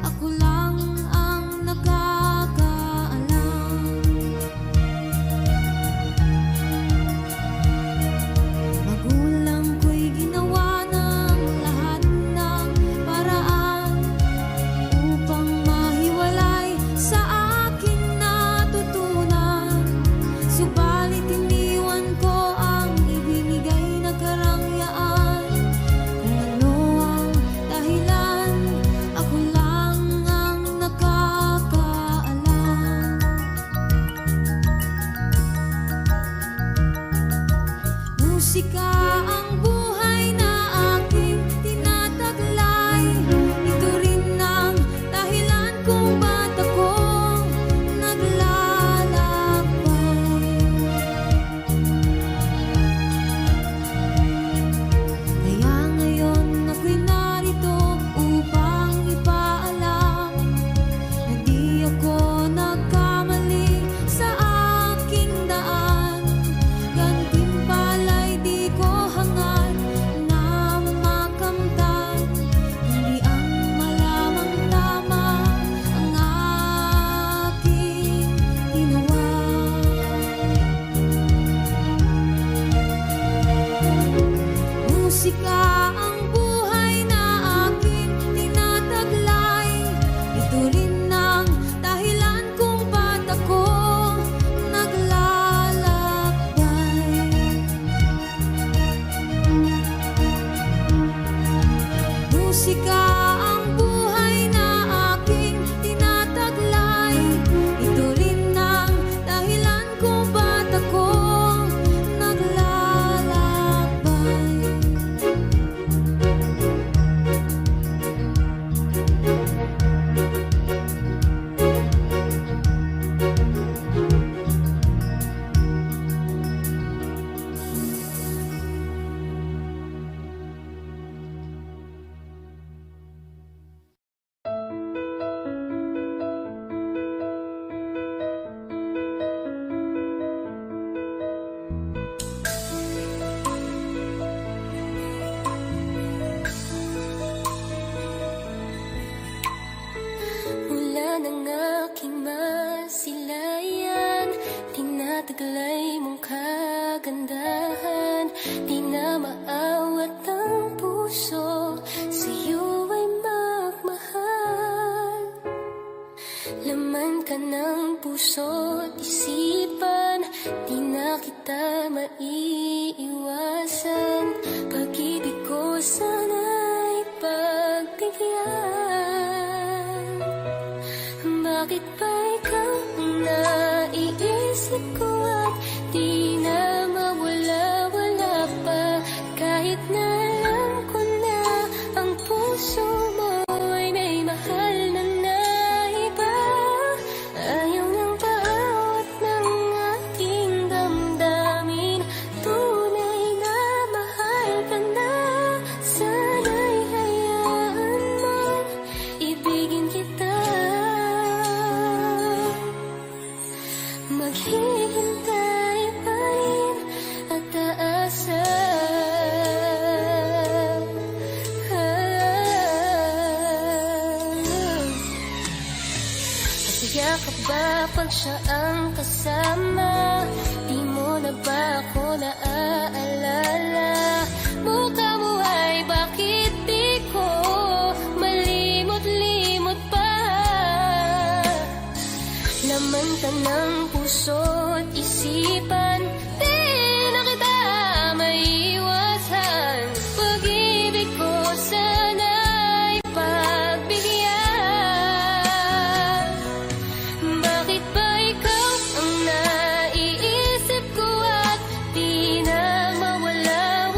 ako lang ang nakakaalam. Magulang ko'y ginawa ng lahat ng paraan upang mahiwalay sa aking natutunan. Subalit iniwan ko ang ibinigay na karangyaan. Kung ano ang dahilan, ako lang ang nakakaalam. Musika ang buhay na aking tinataglay. Ito rin ang dahilan kung ba't ako naglalakbay. Kaya ngayon ako'y narito upang ipaalam na di ako nagkamali sa aking daan. Gantimpala'y di ko hangad na makamtan, hindi ang malamang tama ang aking ginawa. Musika ang buhay na aking tinataglay. Ito rin ang dahilan kung ba't ako naglalakbay. Musika ang buhay na aking tinataglay. Ito rin ang dahilan kung ba't ako naglalakbay. Mula ng aking masilayan, tinataglay mong kagandahan. Di na maawat ang puso, sa'yo ay magmahal. Laman ka ng puso't isipan, di na kita maiiwasan. Pag-ibig ko sana'y pagbigyan. Bakit ba ikaw ang naiisip ko at di na mawala-wala pa? Kahit na alam ko na ang puso mo ay may mahal na iba. Ayaw ng bawat ng aking damdamin, tunay na mahal ka na. Sana'y hayaan mo, ibigin kita. Maghihintay pa rin at aasa. Masaya ka ba pag siya ang kasama? Di mo na ba ako naaalala? Mukha mo ay bakit di ko malimot-limot pa? Laman ka ng puso't isipan, di na kita maiiwasan. Pag-ibig ko sana'y pagbigyan. Bakit ba ikaw ang naiisip ko at di na mawala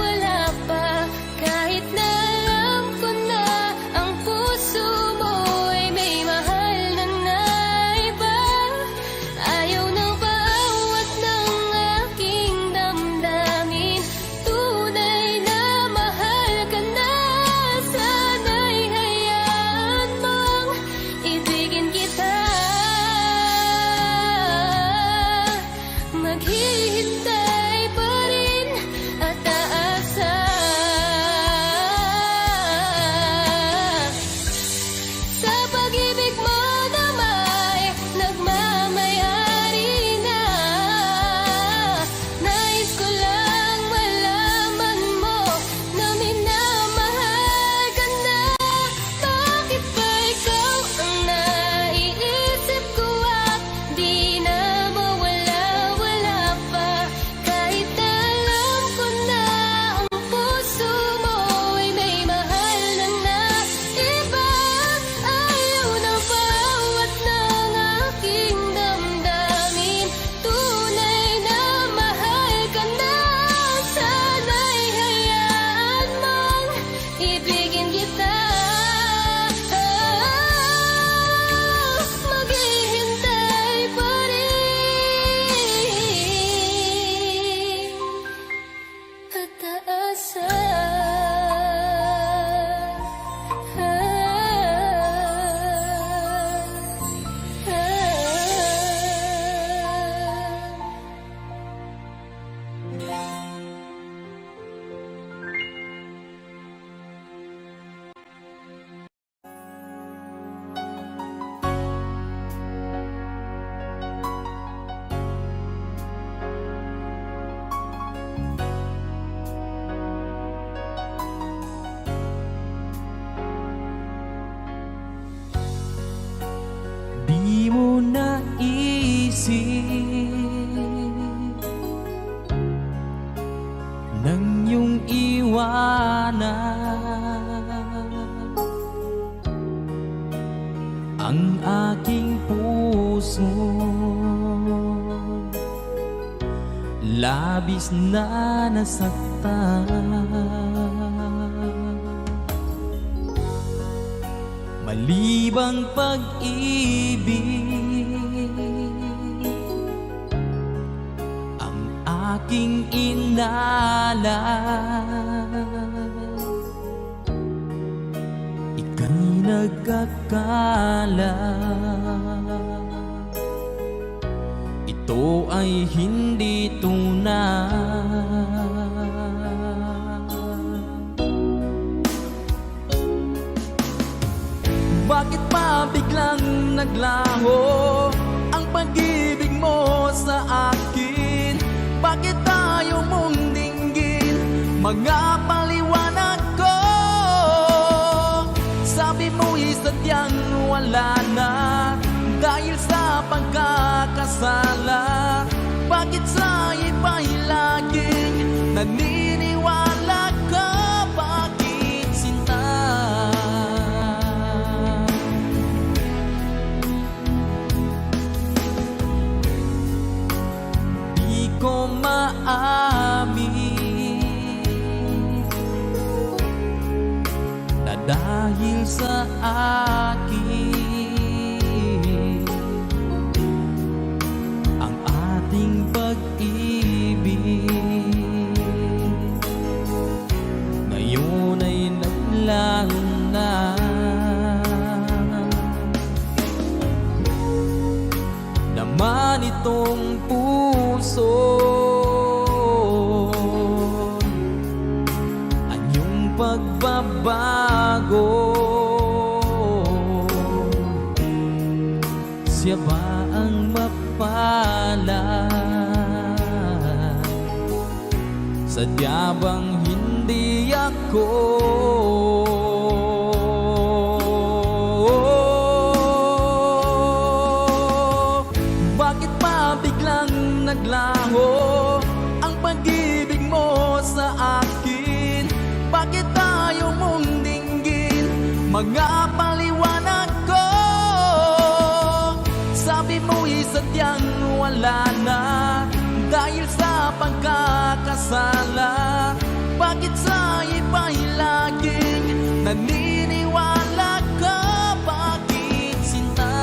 iyong iwanan ang aking puso. Labis na nasaktan, malibang pag-ibig ang aking inalay. Ika'y nagkakala, ito ay hindi tunay. Bakit pa biglang naglaho ang pag-ibig mo sa akin? Bakit tayo mong dinggin mga paliwanag ko? Sabi mo'y sadyang wala na dahil sa pagkakasala. Bakit sa iba'y laging naniniwala ka? Bakit sinta? Di ko maamin na dahil sa akin ang ating pag-ibig ngayon ay naglaho na. Naman itong puso anyong pagbabago, siya ba ang mapalad? Sadya bang hindi ako? Bakit pa biglang naglaho ang pag-ibig mo sa akin? Bakit tayo mong dinggin mga paliwanag ko? Sabi mo'y sadyang wala na dahil sa pagkakasala. Bakit sa iba'y laging naniniwala ka? Bakit sinta?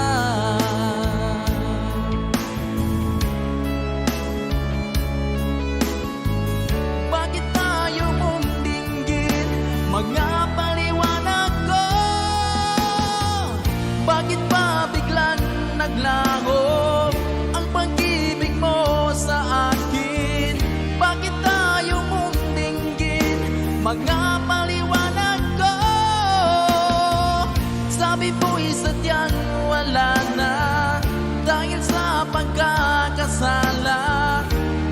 Bakit tayo mong dinggin mga paliwanag ko? Bakit pa biglang naglaho ang pag-ibig mo sa akin? Bakit tayo mong dinggin mga paliwanag ko? Sabi mo'y sadyang wala na dahil sa pagkakasala.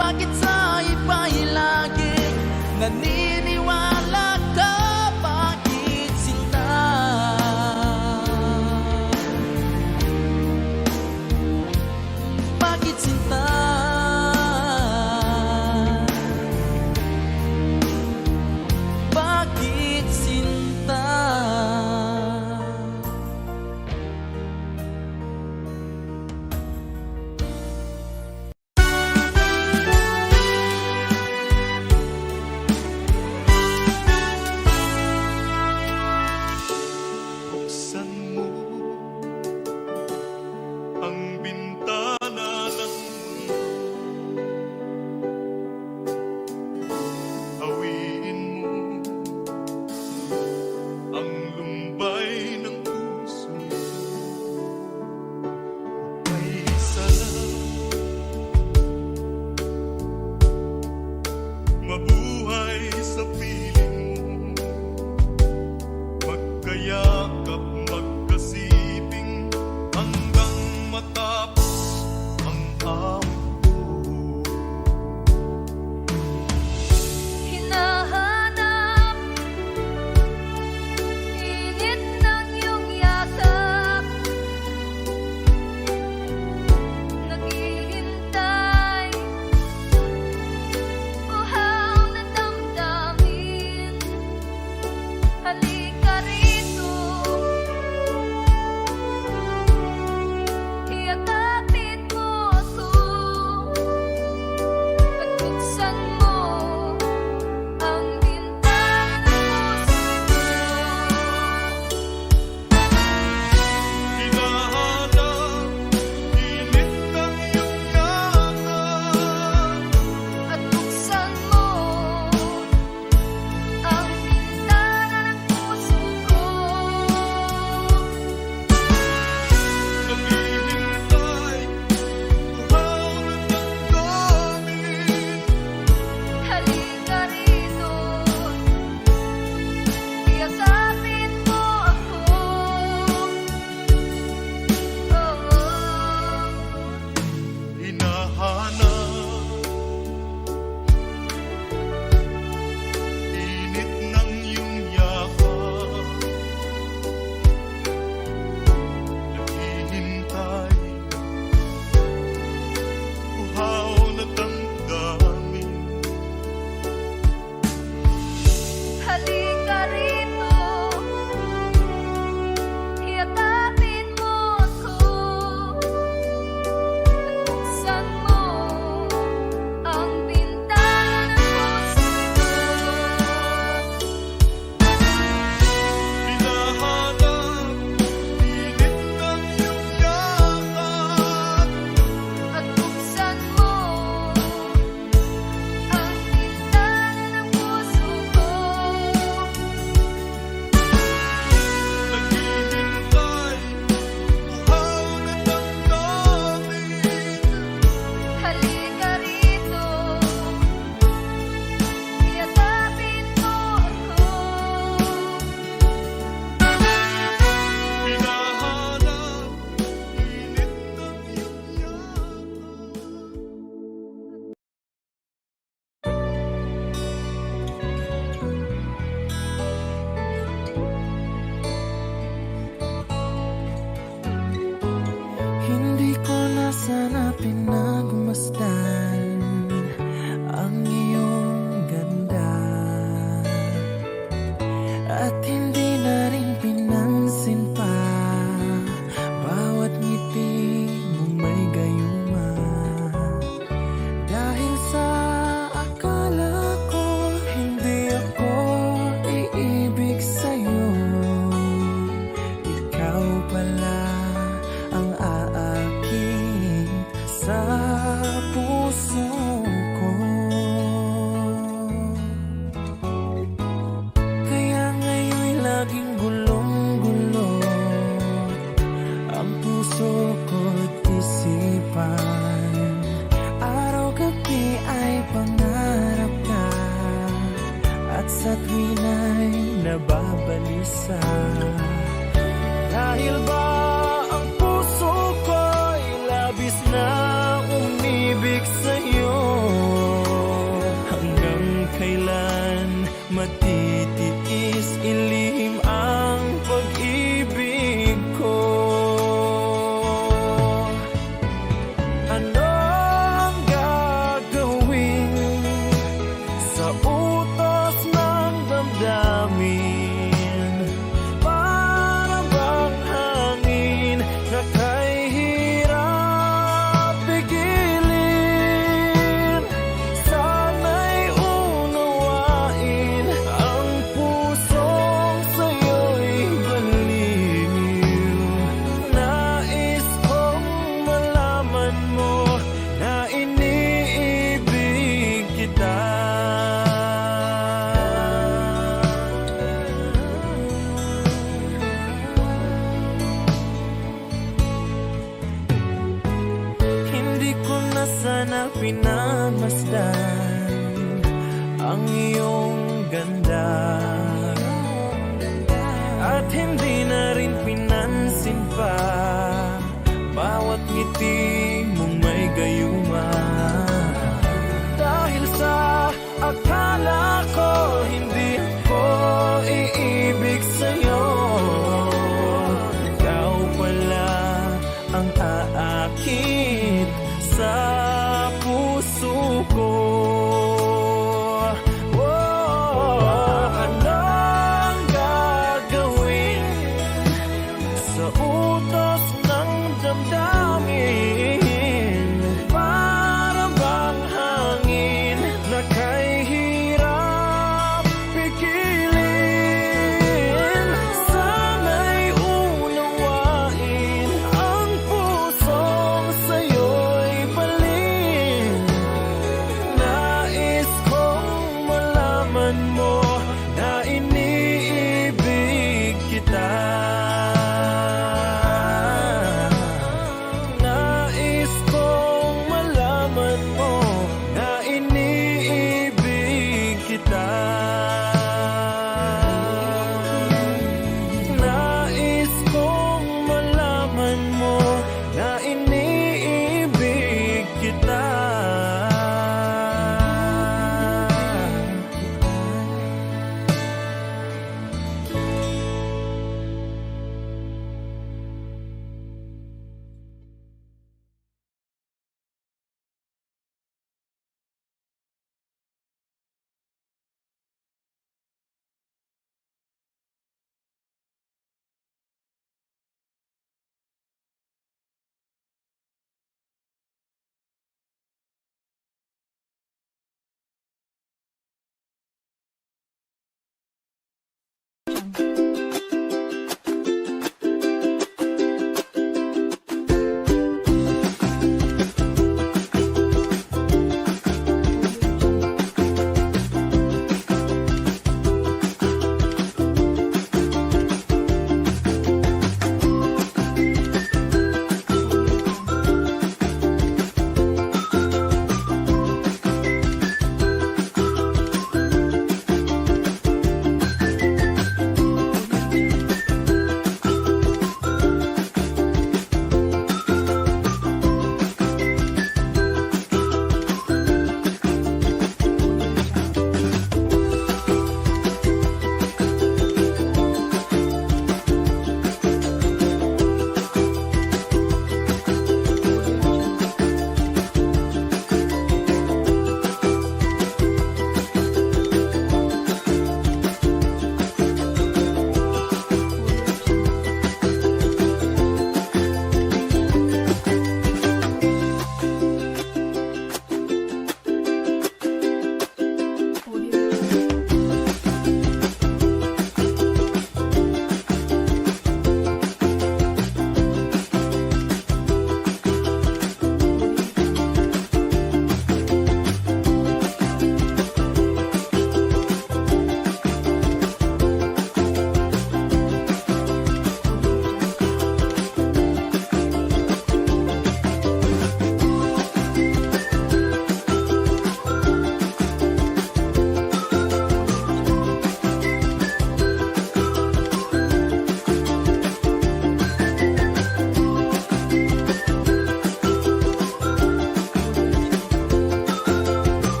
Bakit sa iba'y laging naniniwala ka? Bakit sinta? Bakit sinta? Bakit sinta? sa tuwin ay nababalisa. Dahil ba ang puso ko'y labis na umibig sa'yo? Hanggang kailan matitiis ilihim ang pag-ibig ko? Ano ang gagawin sa utos ng damdamin? Para bang hangin na kay hirap pigilin? Sana'y unawain ang pusong sa'yo'y baliw. Nais kong malaman mo na iniibig kita. Hindi ko na sana pinamasdan ang iyong ganda, at hindi na rin pinansin pa bawat ngiti mong may gayuma. Dahil sa akala ko hindi ko iibig sa'yo, ikaw pala ang aakit sa puso ko. Ano ang gagawin sa utos ng damdamin? Para bang hangin na kay hirap pigilin? Sana'y unawain ang pusong sa'yo'y balin. Nais kong malaman mo